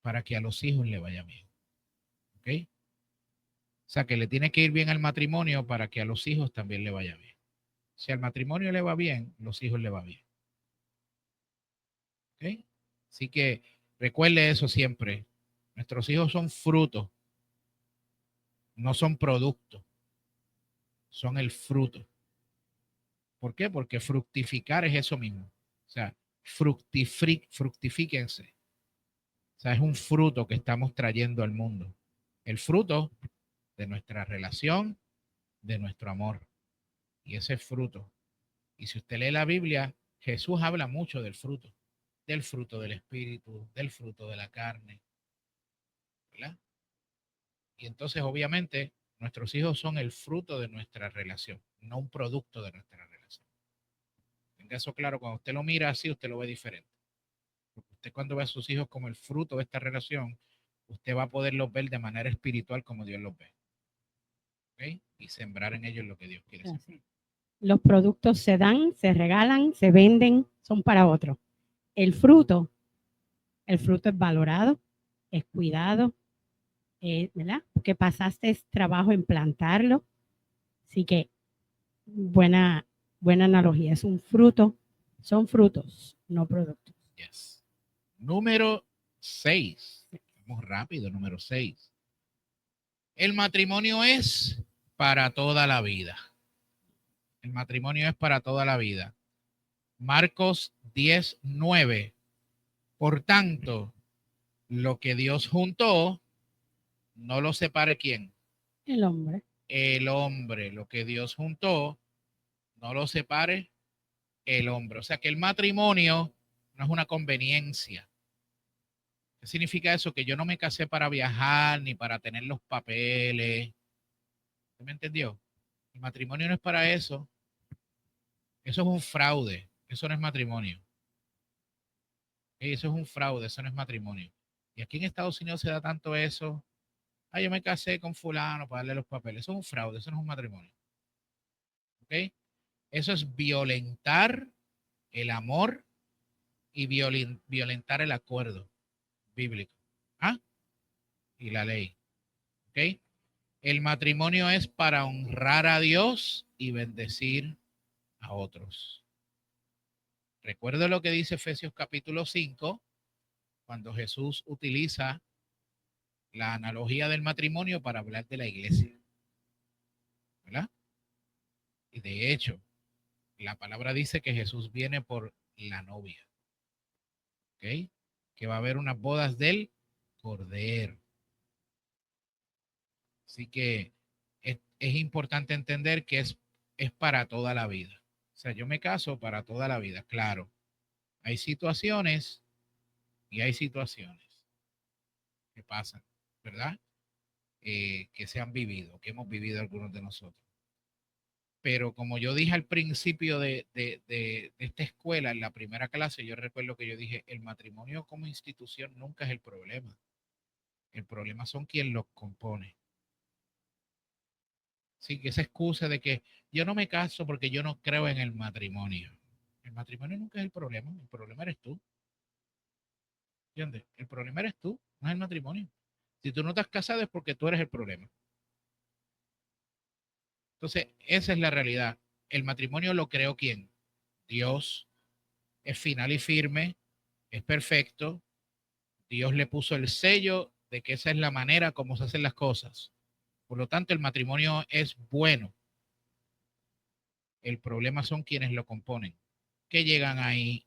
para que a los hijos le vaya bien. ¿Ok? O sea, que le tiene que ir bien al matrimonio para que a los hijos también le vaya bien. Si al matrimonio le va bien, los hijos le va bien. ¿Ok? Así que recuerde eso siempre. Nuestros hijos son frutos, no son productos, son el fruto. ¿Por qué? Porque fructificar es eso mismo. O sea, fructifíquense. O sea, es un fruto que estamos trayendo al mundo. El fruto de nuestra relación, de nuestro amor. Y ese fruto. Y si usted lee la Biblia, Jesús habla mucho del fruto del espíritu, del fruto de la carne, ¿verdad? Y entonces, obviamente, nuestros hijos son el fruto de nuestra relación, no un producto de nuestra relación. Tenga eso claro, cuando usted lo mira así, usted lo ve diferente. Usted cuando ve a sus hijos como el fruto de esta relación, usted va a poderlos ver de manera espiritual como Dios los ve. ¿Ok? Y sembrar en ellos lo que Dios quiere sembrar. Los productos se dan, se regalan, se venden, son para otros. El fruto es valorado, es cuidado, ¿verdad? Porque pasaste trabajo en plantarlo. Así que buena analogía. Es un fruto, son frutos, no productos. Yes. Número 6. Vamos rápido, número 6. El matrimonio es para toda la vida. El matrimonio es para toda la vida. Marcos 10:9. Por tanto, lo que Dios juntó, no lo separe quién. El hombre. El hombre. Lo que Dios juntó, no lo separe el hombre. O sea que el matrimonio no es una conveniencia. ¿Qué significa eso? Que yo no me casé para viajar ni para tener los papeles. ¿Usted me entendió? El matrimonio no es para eso. Eso es un fraude. Eso no es matrimonio. Eso es un fraude. Eso no es matrimonio. Y aquí en Estados Unidos se da tanto eso. Ah, yo me casé con fulano para darle los papeles. Eso es un fraude. Eso no es un matrimonio. ¿Ok? Eso es violentar el amor y violentar el acuerdo bíblico. ¿Ah? Y la ley. ¿Ok? El matrimonio es para honrar a Dios y bendecir a otros. Recuerde lo que dice Efesios capítulo 5, cuando Jesús utiliza la analogía del matrimonio para hablar de la iglesia. ¿Verdad? Y de hecho, la palabra dice que Jesús viene por la novia. ¿Ok? Que va a haber unas bodas del Cordero. Así que es importante entender que es para toda la vida. O sea, yo me caso para toda la vida, claro. Hay situaciones y hay situaciones que pasan, ¿verdad? Que se han vivido, que hemos vivido algunos de nosotros. Pero como yo dije al principio de esta escuela, en la primera clase, yo recuerdo que yo dije, el matrimonio como institución nunca es el problema. El problema son quien los compone. Sí, que esa excusa de que yo no me caso porque yo no creo en el matrimonio. El matrimonio nunca es el problema eres tú. ¿Entiendes? El problema eres tú, no es el matrimonio. Si tú no estás casado es porque tú eres el problema. Entonces, esa es la realidad. El matrimonio lo creó ¿quién? Dios. Es final y firme, es perfecto. Dios le puso el sello de que esa es la manera como se hacen las cosas. Por lo tanto, el matrimonio es bueno. El problema son quienes lo componen, que llegan ahí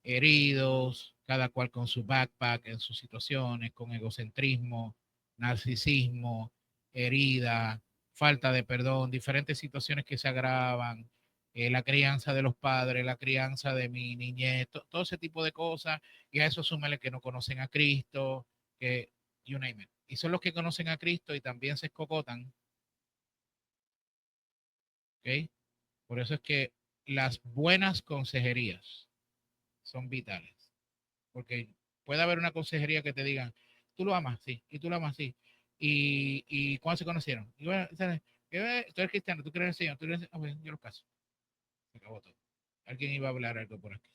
heridos, cada cual con su backpack en sus situaciones, con egocentrismo, narcisismo, herida, falta de perdón, diferentes situaciones que se agravan, la crianza de los padres, la crianza de mi niñez, todo ese tipo de cosas, y a eso súmale que no conocen a Cristo, que you name it. Y son los que conocen a Cristo y también se escocotan, ¿ok? Por eso es que las buenas consejerías son vitales. Porque puede haber una consejería que te digan, tú lo amas, sí, y tú lo amas, sí. Y ¿cuándo se conocieron? Y bueno, tú eres cristiano, tú crees en el Señor, tú crees en... Okay, yo los caso. Se acabó todo. Alguien iba a hablar algo por aquí.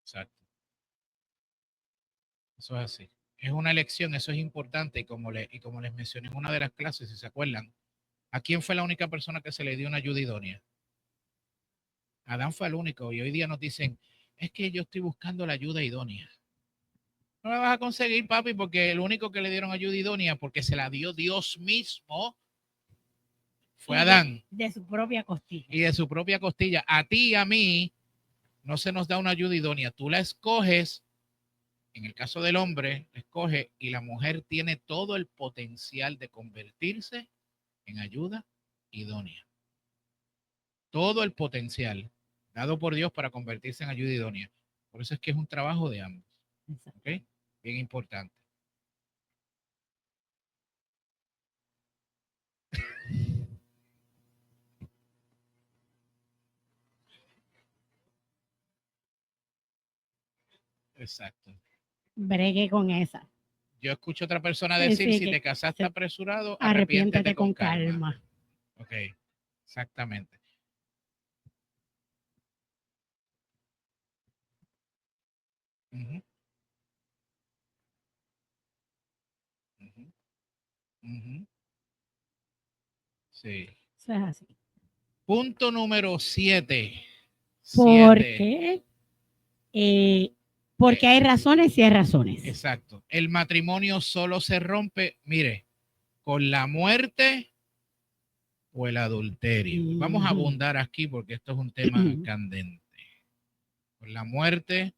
Exacto. Eso es así. Es una elección, eso es importante. Y como les mencioné en una de las clases, si se acuerdan, ¿a quién fue la única persona que se le dio una ayuda idónea? Adán fue el único. Y hoy día nos dicen, es que yo estoy buscando la ayuda idónea. No la vas a conseguir, papi, porque el único que le dieron ayuda idónea, porque se la dio Dios mismo, fue Adán. De su propia costilla. Y de su propia costilla. A ti y a mí no se nos da una ayuda idónea. Tú la escoges. En el caso del hombre, escoge y la mujer tiene todo el potencial de convertirse en ayuda idónea. Todo el potencial dado por Dios para convertirse en ayuda idónea. Por eso es que es un trabajo de ambos. ¿Ok? Bien importante. Exacto. Bregué con esa. Yo escucho a otra persona decir, Sí, si que te casaste se- apresurado, arrepiéntete con calma. Ok, exactamente. Ujú, ujú, ujú. Sí. Eso es así. Punto número 7. Porque, porque hay razones y hay razones. Exacto. El matrimonio solo se rompe, mire, con la muerte o el adulterio. Vamos a abundar aquí porque esto es un tema candente. Con la muerte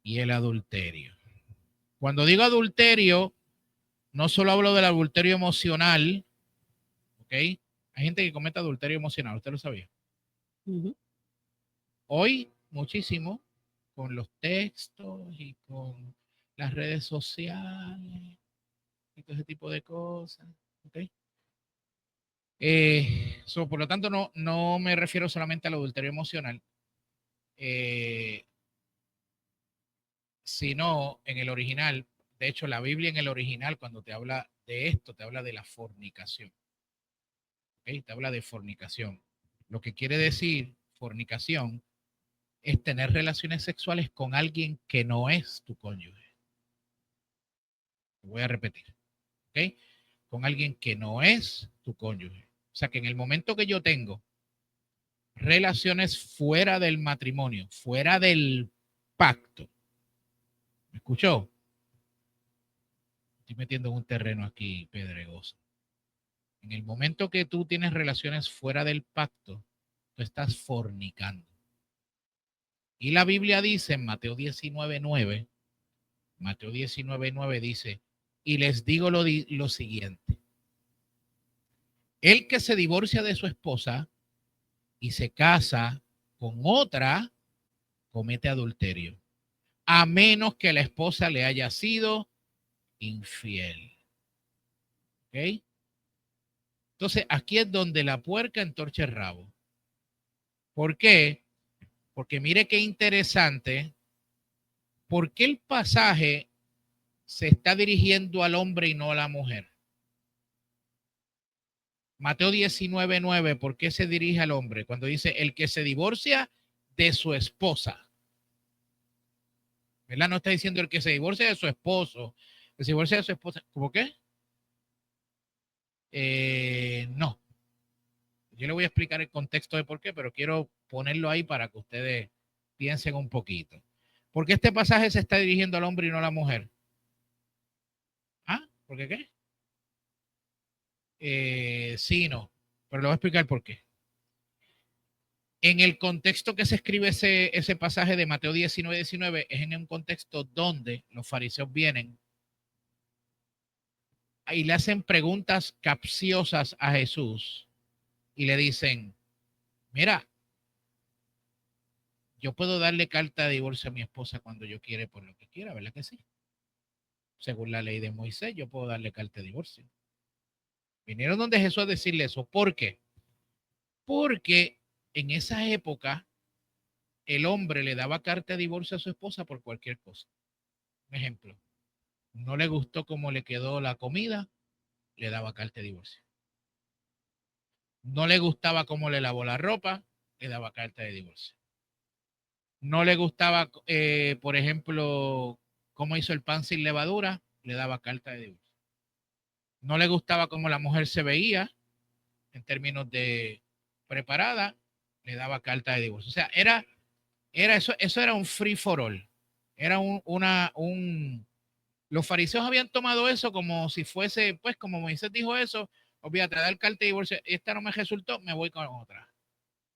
y el adulterio. Cuando digo adulterio, no solo hablo del adulterio emocional, ¿ok? Hay gente que comete adulterio emocional, ¿usted lo sabía? Hoy, muchísimo, con los textos y con las redes sociales y todo ese tipo de cosas, ¿ok? Por lo tanto, no me refiero solamente al adulterio emocional, sino en el original. De hecho, la Biblia en el original, cuando te habla de esto, te habla de la fornicación. ¿Okay? Te habla de fornicación. Lo que quiere decir fornicación es tener relaciones sexuales con alguien que no es tu cónyuge. Lo voy a repetir. ¿Ok? Con alguien que no es tu cónyuge. O sea que en el momento que yo tengo relaciones fuera del matrimonio, fuera del pacto, ¿me escuchó? Estoy metiendo en un terreno aquí pedregoso. En el momento que tú tienes relaciones fuera del pacto, tú estás fornicando. Y la Biblia dice en Mateo 19:9, Mateo 19:9 dice, y les digo lo siguiente, el que se divorcia de su esposa y se casa con otra, comete adulterio, a menos que la esposa le haya sido infiel. ¿Ok? Entonces, aquí es donde la puerca entorcha el rabo. ¿Por qué? Porque mire qué interesante, ¿por qué el pasaje se está dirigiendo al hombre y no a la mujer? Mateo 19:9, ¿por qué se dirige al hombre? Cuando dice el que se divorcia de su esposa. ¿Verdad? No está diciendo el que se divorcia de su esposo, que se divorcia de su esposa. ¿Cómo qué? No. Yo le voy a explicar el contexto de por qué, pero quiero ponerlo ahí para que ustedes piensen un poquito. ¿Por qué este pasaje se está dirigiendo al hombre y no a la mujer? ¿Ah? ¿Por qué qué? Sí, no. Pero le voy a explicar por qué. En el contexto que se escribe ese pasaje de Mateo 19:19, es en un contexto donde los fariseos vienen y le hacen preguntas capciosas a Jesús y le dicen, mira, yo puedo darle carta de divorcio a mi esposa cuando yo quiera por lo que quiera, ¿verdad que sí? Según la ley de Moisés, yo puedo darle carta de divorcio. Vinieron donde Jesús a decirle eso. ¿Por qué? Porque en esa época el hombre le daba carta de divorcio a su esposa por cualquier cosa. Un ejemplo, no le gustó cómo le quedó la comida, le daba carta de divorcio. No le gustaba cómo le lavó la ropa, le daba carta de divorcio. No le gustaba, por ejemplo, cómo hizo el pan sin levadura, le daba carta de divorcio. No le gustaba cómo la mujer se veía en términos de preparada, le daba carta de divorcio. O sea, era eso era un free for all. Era los fariseos habían tomado eso como si fuese, pues como Moisés dijo eso, olvídate, dar carta de divorcio, esta no me resultó, me voy con otra.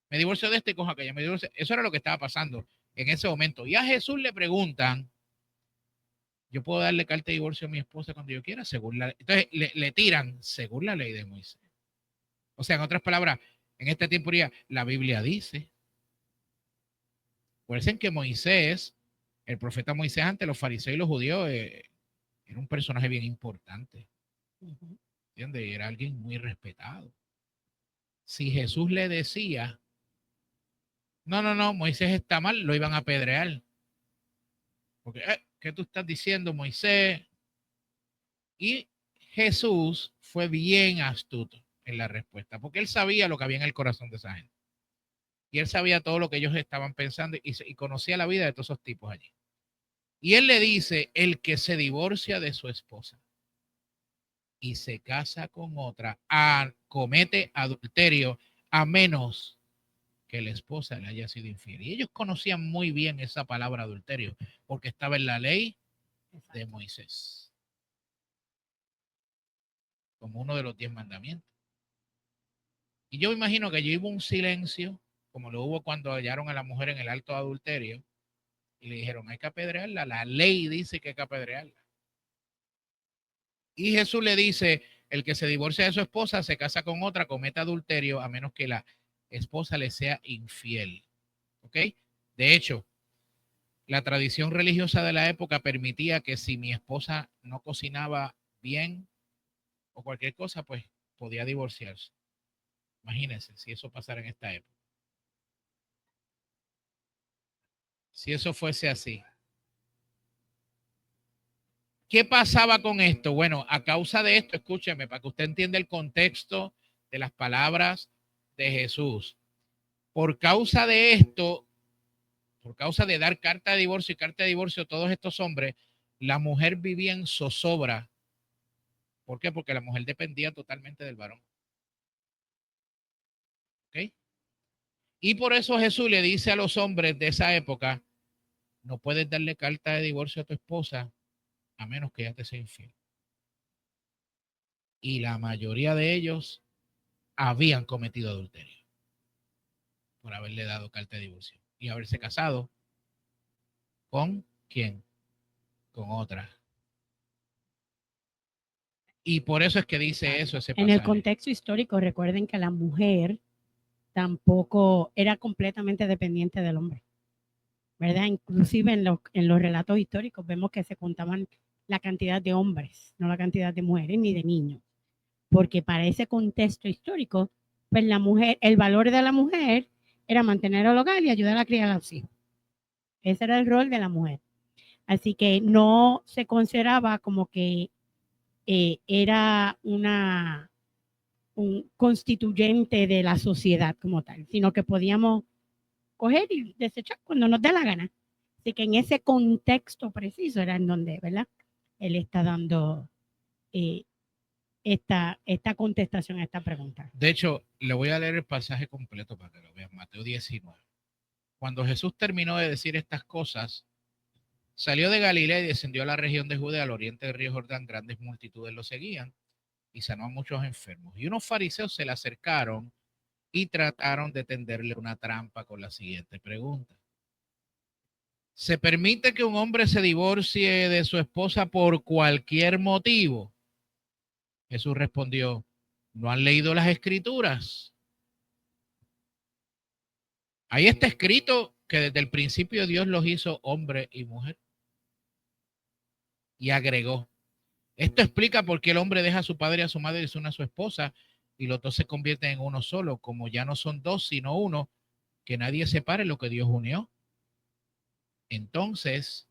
Me divorcio de este y cojo aquella. Eso era lo que estaba pasando en ese momento. Y a Jesús le preguntan, yo puedo darle carta de divorcio a mi esposa cuando yo quiera, según la... Entonces le tiran, según la ley de Moisés. O sea, en otras palabras, en este tiempo la Biblia dice, recuerden que Moisés, el profeta Moisés ante los fariseos y los judíos, era un personaje bien importante. ¿Entiendes? Era alguien muy respetado. Si Jesús le decía, no, Moisés está mal, lo iban a apedrear. Porque, ¿qué tú estás diciendo, Moisés? Y Jesús fue bien astuto en la respuesta, porque él sabía lo que había en el corazón de esa gente. Y él sabía todo lo que ellos estaban pensando y conocía la vida de todos esos tipos allí. Y él le dice, el que se divorcia de su esposa y se casa con otra, comete adulterio, a menos que la esposa le haya sido infiel. Y ellos conocían muy bien esa palabra adulterio, porque estaba en la ley de Moisés, como uno de los 10 mandamientos. Y yo imagino que allí hubo un silencio, como lo hubo cuando hallaron a la mujer en el alto de adulterio, y le dijeron, hay que apedrearla, la ley dice que hay que apedrearla. Y Jesús le dice, el que se divorcia de su esposa, se casa con otra, comete adulterio, a menos que la esposa le sea infiel. ¿Ok? De hecho, la tradición religiosa de la época permitía que si mi esposa no cocinaba bien o cualquier cosa, pues podía divorciarse. Imagínense si eso pasara en esta época. Si eso fuese así. ¿Qué pasaba con esto? Bueno, a causa de esto, escúcheme, para que usted entienda el contexto de las palabras de Jesús. Por causa de esto, por causa de dar carta de divorcio y carta de divorcio a todos estos hombres, la mujer vivía en zozobra. ¿Por qué? Porque la mujer dependía totalmente del varón. ¿Ok? Y por eso Jesús le dice a los hombres de esa época, no puedes darle carta de divorcio a tu esposa a menos que ella te sea infiel. Y la mayoría de ellos habían cometido adulterio por haberle dado carta de divorcio y haberse casado con quién, con otra. Y por eso es que dice eso ese pasaje. En el contexto histórico, recuerden que la mujer tampoco era completamente dependiente del hombre, ¿verdad? Inclusive en los relatos históricos vemos que se contaban la cantidad de hombres, no la cantidad de mujeres ni de niños, porque para ese contexto histórico, pues la mujer, el valor de la mujer era mantener el hogar y ayudar a criar a los hijos. Ese era el rol de la mujer. Así que no se consideraba como que era un constituyente de la sociedad como tal, sino que podíamos coger y desechar cuando nos dé la gana. Así que en ese contexto preciso era en donde, ¿verdad? Él está dando esta contestación a esta pregunta. De hecho, le voy a leer el pasaje completo para que lo vean. Mateo 19. Cuando Jesús terminó de decir estas cosas, salió de Galilea y descendió a la región de Judea, al oriente del río Jordán. Grandes multitudes lo seguían y sanó a muchos enfermos. Y unos fariseos se le acercaron y trataron de tenderle una trampa con la siguiente pregunta. ¿Se permite que un hombre se divorcie de su esposa por cualquier motivo? Jesús respondió, ¿no han leído las escrituras? Ahí está escrito que desde el principio Dios los hizo hombre y mujer. Y agregó, esto explica por qué el hombre deja a su padre y a su madre y se une a su esposa y los dos se convierten en uno solo, como ya no son dos sino uno, que nadie separe lo que Dios unió. Entonces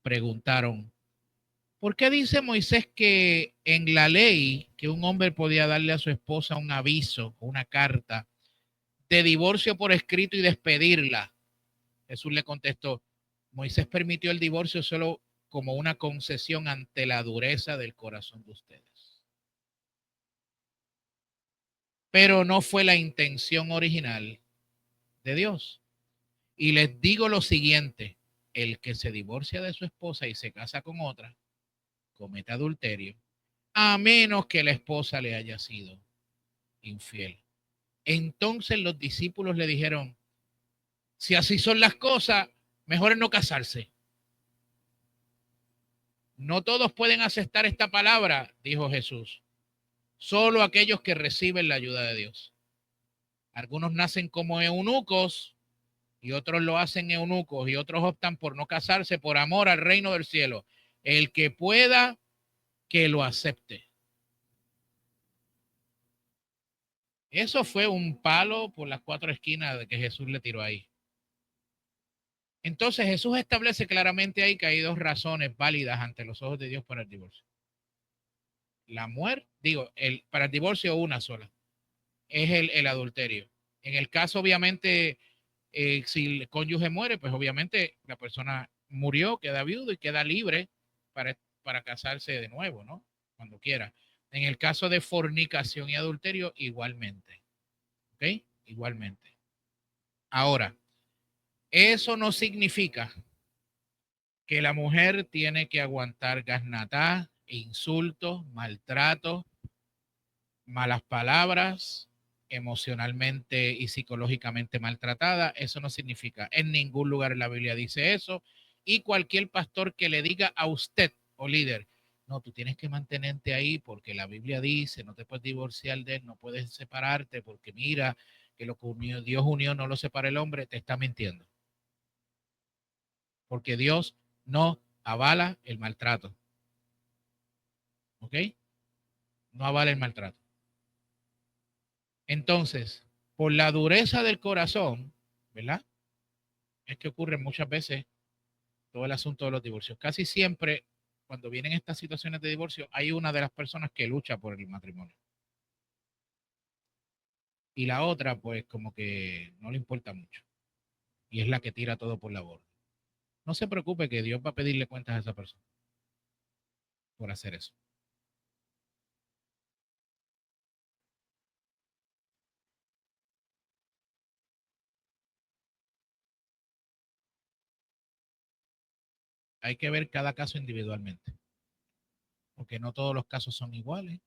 preguntaron, ¿por qué dice Moisés que en la ley que un hombre podía darle a su esposa un aviso, una carta de divorcio por escrito y despedirla? Jesús le contestó, Moisés permitió el divorcio solo como una concesión ante la dureza del corazón de ustedes. Pero no fue la intención original de Dios. Y les digo lo siguiente, el que se divorcia de su esposa y se casa con otra, comete adulterio, a menos que la esposa le haya sido infiel. Entonces los discípulos le dijeron, si así son las cosas, mejor es no casarse. No todos pueden aceptar esta palabra, dijo Jesús, solo aquellos que reciben la ayuda de Dios. Algunos nacen como eunucos y otros lo hacen eunucos y otros optan por no casarse por amor al reino del cielo. El que pueda, que lo acepte. Eso fue un palo por las cuatro esquinas de que Jesús le tiró ahí. Entonces Jesús establece claramente ahí que hay dos razones válidas ante los ojos de Dios para el divorcio. La muerte, para el divorcio una sola, es el adulterio. En el caso, obviamente, si el cónyuge muere, pues obviamente la persona murió, queda viudo y queda libre para casarse de nuevo, ¿no? Cuando quiera. En el caso de fornicación y adulterio, igualmente. ¿Ok? Igualmente. Ahora, eso no significa que la mujer tiene que aguantar gasnatá, insultos, maltratos, malas palabras, emocionalmente y psicológicamente maltratada. Eso no significa, en ningún lugar en la Biblia dice eso. Y cualquier pastor que le diga a usted o líder, no, tú tienes que mantenerte ahí porque la Biblia dice, no te puedes divorciar de él, no puedes separarte porque mira que lo que unió, Dios unió no lo separa el hombre, te está mintiendo. Porque Dios no avala el maltrato. ¿Ok? No avala el maltrato. Entonces, por la dureza del corazón, ¿verdad? Es que ocurre muchas veces todo el asunto de los divorcios. Casi siempre, cuando vienen estas situaciones de divorcio, hay una de las personas que lucha por el matrimonio. Y la otra, pues, como que no le importa mucho. Y es la que tira todo por la borda. No se preocupe que Dios va a pedirle cuentas a esa persona por hacer eso. Hay que ver cada caso individualmente. Porque no todos los casos son iguales.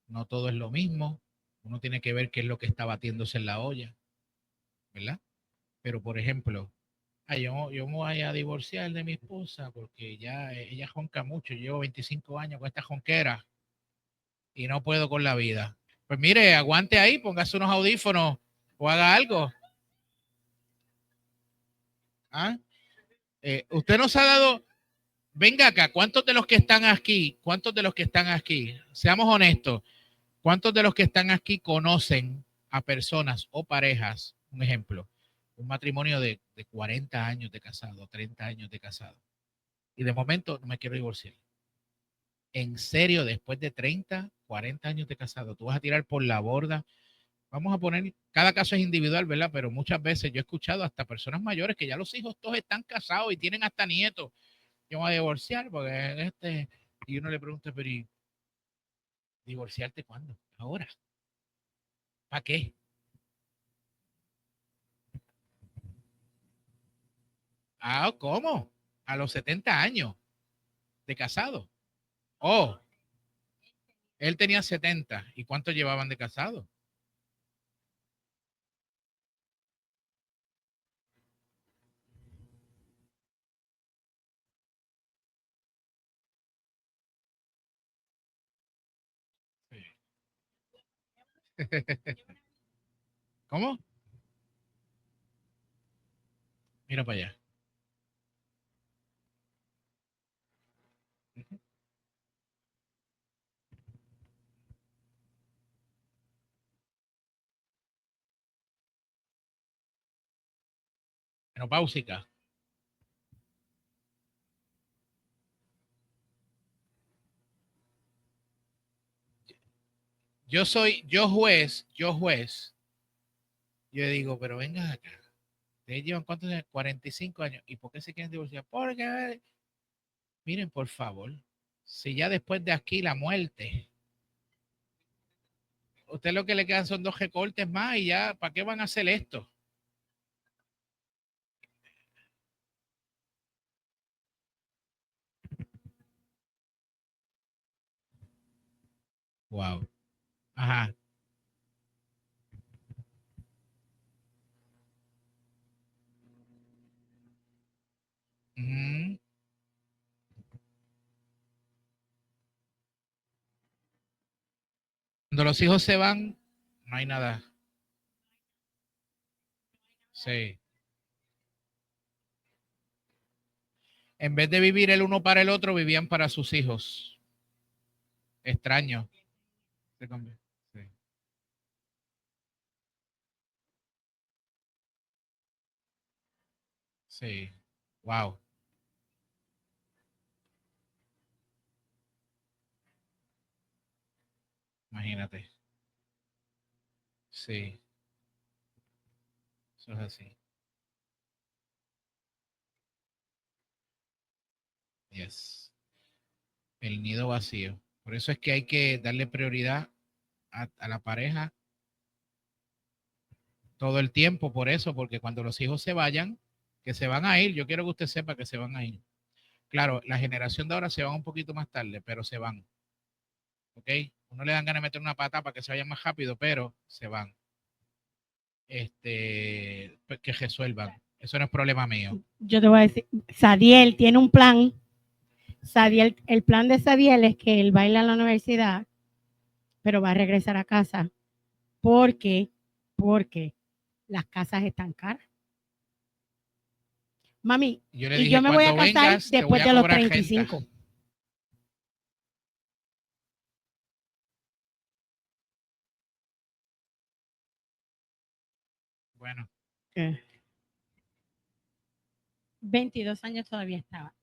No todo es lo mismo. Uno tiene que ver qué es lo que está batiéndose en la olla, ¿verdad? Pero, por ejemplo, yo me voy a divorciar de mi esposa porque ya ella jonca mucho. Yo llevo 25 años con esta jonquera y no puedo con la vida. Pues mire, aguante ahí, póngase unos audífonos o haga algo. ¿Ah? Usted nos ha dado, venga acá, ¿cuántos de los que están aquí, seamos honestos, cuántos de los que están aquí conocen a personas o parejas, un ejemplo, un matrimonio de 40 años de casado, 30 años de casado, y de momento no me quiero divorciar? En serio, después de 30, 40 años de casado, tú vas a tirar por la borda. Vamos a poner, cada caso es individual, ¿verdad? Pero muchas veces yo he escuchado hasta personas mayores que ya los hijos todos están casados y tienen hasta nietos. Yo me voy a divorciar porque y uno le pregunta, pero ¿y divorciarte cuándo? Ahora. ¿Para qué? Ah, ¿cómo? A los 70 años de casado. Oh, él tenía 70. ¿Y cuánto llevaban de casado? Sí. ¿Cómo? Mira para allá. Menopáusica. Yo juez, yo digo, pero venga acá, Ustedes llevan cuántos años? 45 años. ¿Y por qué se quieren divorciar? Porque, miren, por favor, si ya después de aquí la muerte, usted lo que le quedan son 2 recortes más y ya, ¿para qué van a hacer esto? Wow. Ajá. Ujú. Cuando los hijos se van, no hay nada. Sí. En vez de vivir el uno para el otro, vivían para sus hijos. Extraño. Sí. Sí. Wow. Imagínate. Sí. Eso es así. Yes. El nido vacío. Por eso es que hay que darle prioridad a la pareja todo el tiempo, por eso, porque cuando los hijos se vayan, que se van a ir, yo quiero que usted sepa que se van a ir. Claro, la generación de ahora se van un poquito más tarde, pero se van. ¿Ok? Uno le dan ganas de meter una pata para que se vayan más rápido, pero se van. Pues, que resuelvan. Eso no es problema mío. Yo te voy a decir, Sadiel tiene un plan. Sadiel, el plan de Sadiel es que él va a ir a la universidad, pero va a regresar a casa porque las casas están caras. Mami, Yo le y dije, yo me voy a cuando casar vengas, te voy después a de los cobrar 35. renta. Bueno. 22 años todavía estaba.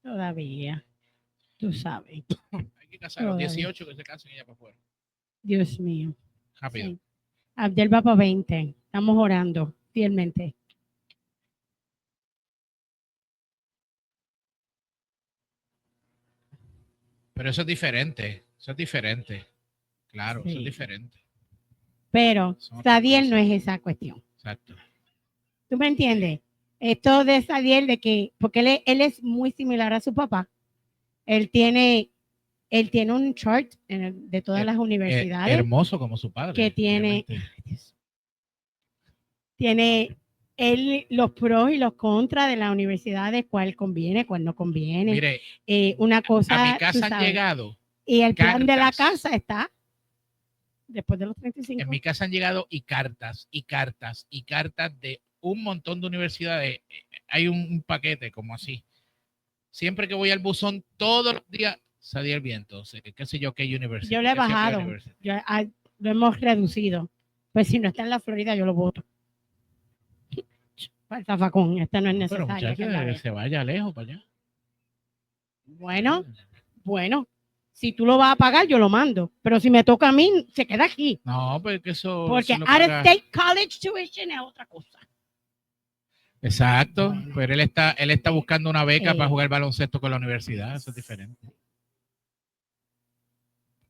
Todavía, tú sabes. Hay que casar a los 18 que se casen ella para afuera. Dios mío. Rápido. Sí. Abdel va para 20. Estamos orando fielmente. Pero eso es diferente. Eso es diferente. Claro, sí. Eso es diferente. Pero Sadiel no es esa cuestión. Exacto. ¿Tú me entiendes? Esto de Sadiel, de que, porque él es muy similar a su papá. Él tiene un chart de todas las universidades. Hermoso como su padre. Que tiene él los pros y los contras de las universidades, cuál conviene, cuál no conviene. Mire, una cosa. A mi casa han llegado. Y el plan de la casa está después de los 35. En mi casa han llegado y cartas de un montón de universidades. Hay un paquete como así. Siempre que voy al buzón, todos los días, Sadiel Viento, qué sé yo, qué universidad. Yo le he bajado, lo hemos reducido. Pues si no está en la Florida, yo lo voto. Para el zafacón, esta no es necesaria. Pero que se vaya lejos para allá. Bueno, si tú lo vas a pagar, yo lo mando. Pero si me toca a mí, se queda aquí. No, pues que eso. Porque out of state college tuition es otra cosa. Exacto, pero él está buscando una beca para jugar baloncesto con la universidad, eso es diferente.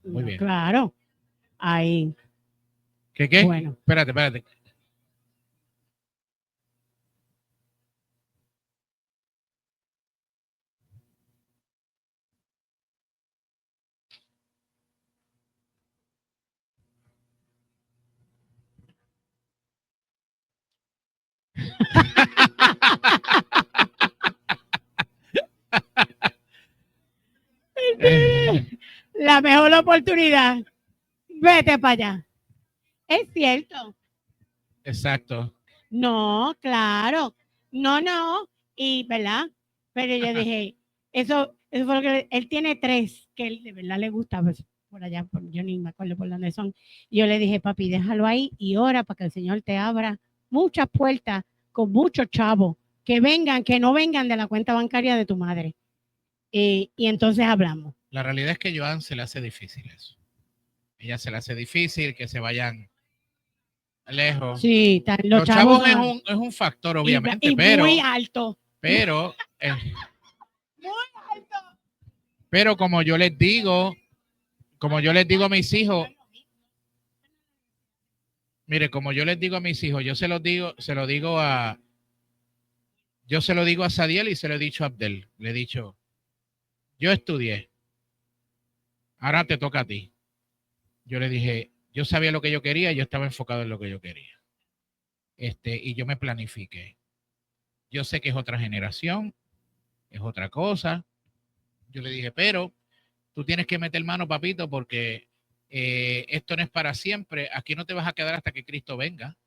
Muy bien. Claro. Ahí. ¿Qué? Bueno. Espérate. La mejor oportunidad. Vete para allá. Es cierto. Exacto. No, claro. No. Y, ¿verdad? Pero yo dije, eso fue lo que él tiene 3 que él de verdad le gusta, pues, por allá, yo ni me acuerdo por dónde son. Y yo le dije, papi, déjalo ahí y ora para que el Señor te abra muchas puertas con muchos chavos que vengan, que no vengan de la cuenta bancaria de tu madre. Y entonces hablamos. La realidad es que Joan se le hace difícil eso. Ella se le hace difícil que se vayan. lejos. Sí, los Los chavos son- es un factor, obviamente, y pero, muy alto. pero, Muy alto. pero como yo les digo a mis hijos, mire, como yo les digo a mis hijos, yo se lo digo a Sadiel y se lo he dicho a Abdel. Le he dicho, yo estudié, ahora te toca a ti. Yo le dije, yo sabía lo que yo quería, yo estaba enfocado en lo que yo quería. Y yo me planifiqué. Yo sé que es otra generación, es otra cosa. Yo le dije, pero tú tienes que meter mano, papito, porque esto no es para siempre. Aquí no te vas a quedar hasta que Cristo venga.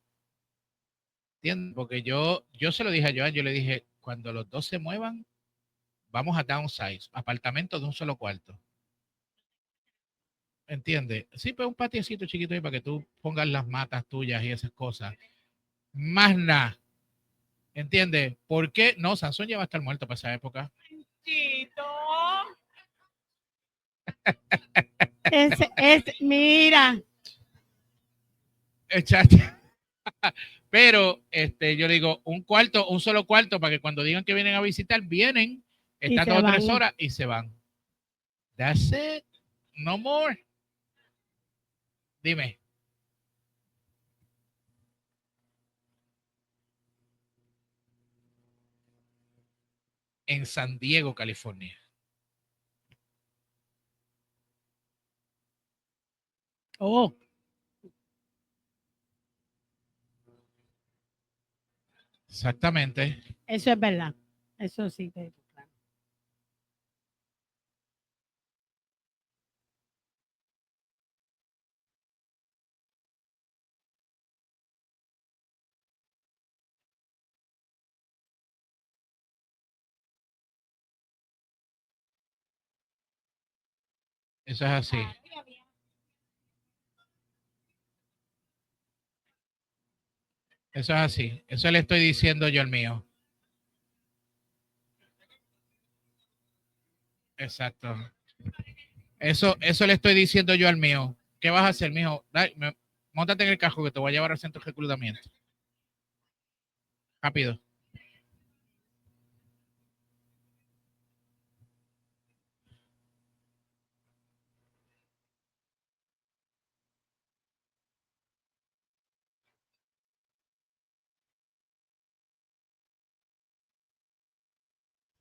¿Entiendes? Porque yo se lo dije a Joan, yo le dije, cuando los dos se muevan, vamos a downsize, apartamento de un solo cuarto. ¿Entiendes? Sí, pues un patiecito chiquito ahí para que tú pongas las matas tuyas y esas cosas. Más nada. ¿Entiendes? ¿Por qué? No, Sansón ya va a estar muerto para esa época. Mira. Pero yo le digo, un solo cuarto para que cuando digan que vienen a visitar, vienen, están 2 o 3 horas y se van. That's it. No more. Dime. En San Diego, California. Oh. Exactamente. Eso es verdad. Eso sí. Eso es así. Eso es así. Eso le estoy diciendo yo al mío. Exacto. Eso le estoy diciendo yo al mío. ¿Qué vas a hacer, mijo? Móntate en el carro que te voy a llevar al centro de reclutamiento. Rápido.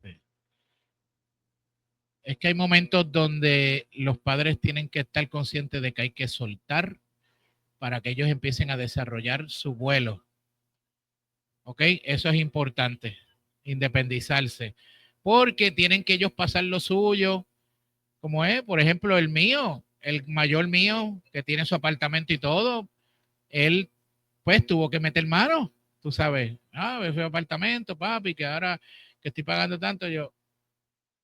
Sí. Es que hay momentos donde los padres tienen que estar conscientes de que hay que soltar para que ellos empiecen a desarrollar su vuelo. ¿Ok? Eso es importante, independizarse, porque tienen que ellos pasar lo suyo, como es, por ejemplo, el mío, el mayor mío, que tiene su apartamento y todo, él pues tuvo que meter mano, tú sabes, fue apartamento, papi, que ahora que estoy pagando tanto, yo,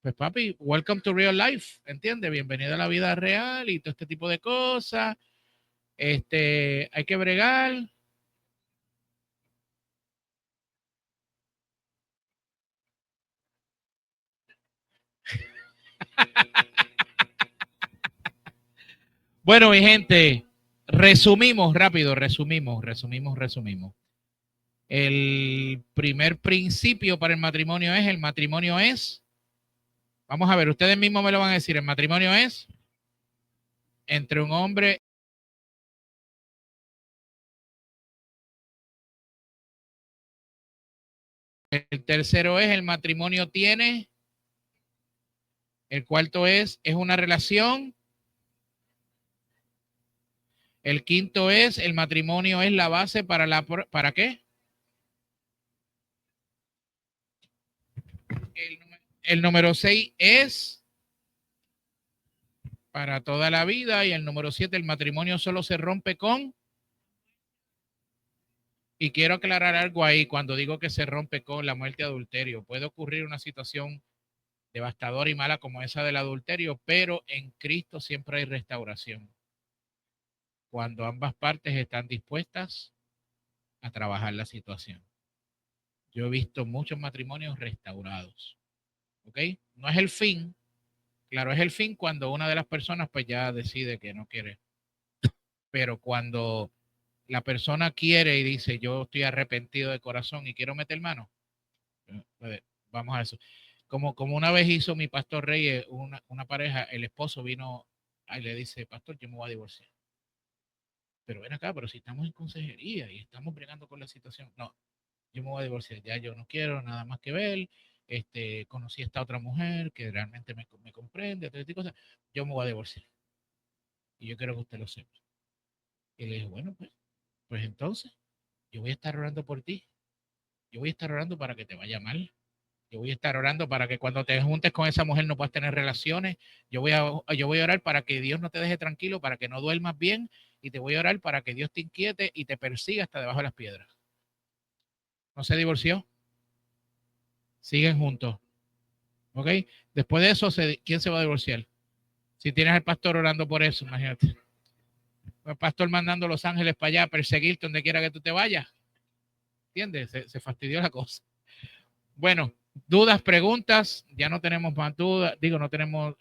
pues papi, welcome to real life, ¿entiendes? Bienvenido a la vida real y todo este tipo de cosas, hay que bregar. Bueno, mi gente, resumimos rápido, resumimos. El primer principio para el matrimonio es, vamos a ver, ustedes mismos me lo van a decir, el matrimonio es entre un hombre. El tercero es el matrimonio tiene. El cuarto es una relación. El quinto es el matrimonio es la base ¿para qué? El número 6 es para toda la vida y el número 7 el matrimonio solo se rompe con. Y quiero aclarar algo ahí cuando digo que se rompe con la muerte de adulterio. Puede ocurrir una situación devastadora y mala como esa del adulterio, pero en Cristo siempre hay restauración. Cuando ambas partes están dispuestas a trabajar la situación. Yo he visto muchos matrimonios restaurados. ¿Ok? No es el fin. Claro, es el fin cuando una de las personas pues ya decide que no quiere. Pero cuando la persona quiere y dice, yo estoy arrepentido de corazón y quiero meter mano, vamos a eso. Como una vez hizo mi pastor Reyes, una pareja, el esposo vino y le dice, pastor, yo me voy a divorciar. Pero ven acá, pero si estamos en consejería y estamos bregando con la situación, no, yo me voy a divorciar, ya yo no quiero nada más que ver, conocí a esta otra mujer que realmente me comprende, todo este cosas, yo me voy a divorciar. Y yo quiero que usted lo sepa. Y le dije, bueno, pues entonces, yo voy a estar orando por ti. Yo voy a estar orando para que te vaya mal. Yo voy a estar orando para que cuando te juntes con esa mujer no puedas tener relaciones. Yo voy a orar para que Dios no te deje tranquilo, para que no duermas bien. Y te voy a orar para que Dios te inquiete y te persiga hasta debajo de las piedras. ¿No se divorció? Siguen juntos. ¿Ok? Después de eso, ¿quién se va a divorciar? Si tienes al pastor orando por eso, imagínate. El pastor mandando a los ángeles para allá a perseguirte donde quiera que tú te vayas. ¿Entiendes? Se fastidió la cosa. Bueno, dudas, preguntas, ya no tenemos más dudas, digo, no tenemos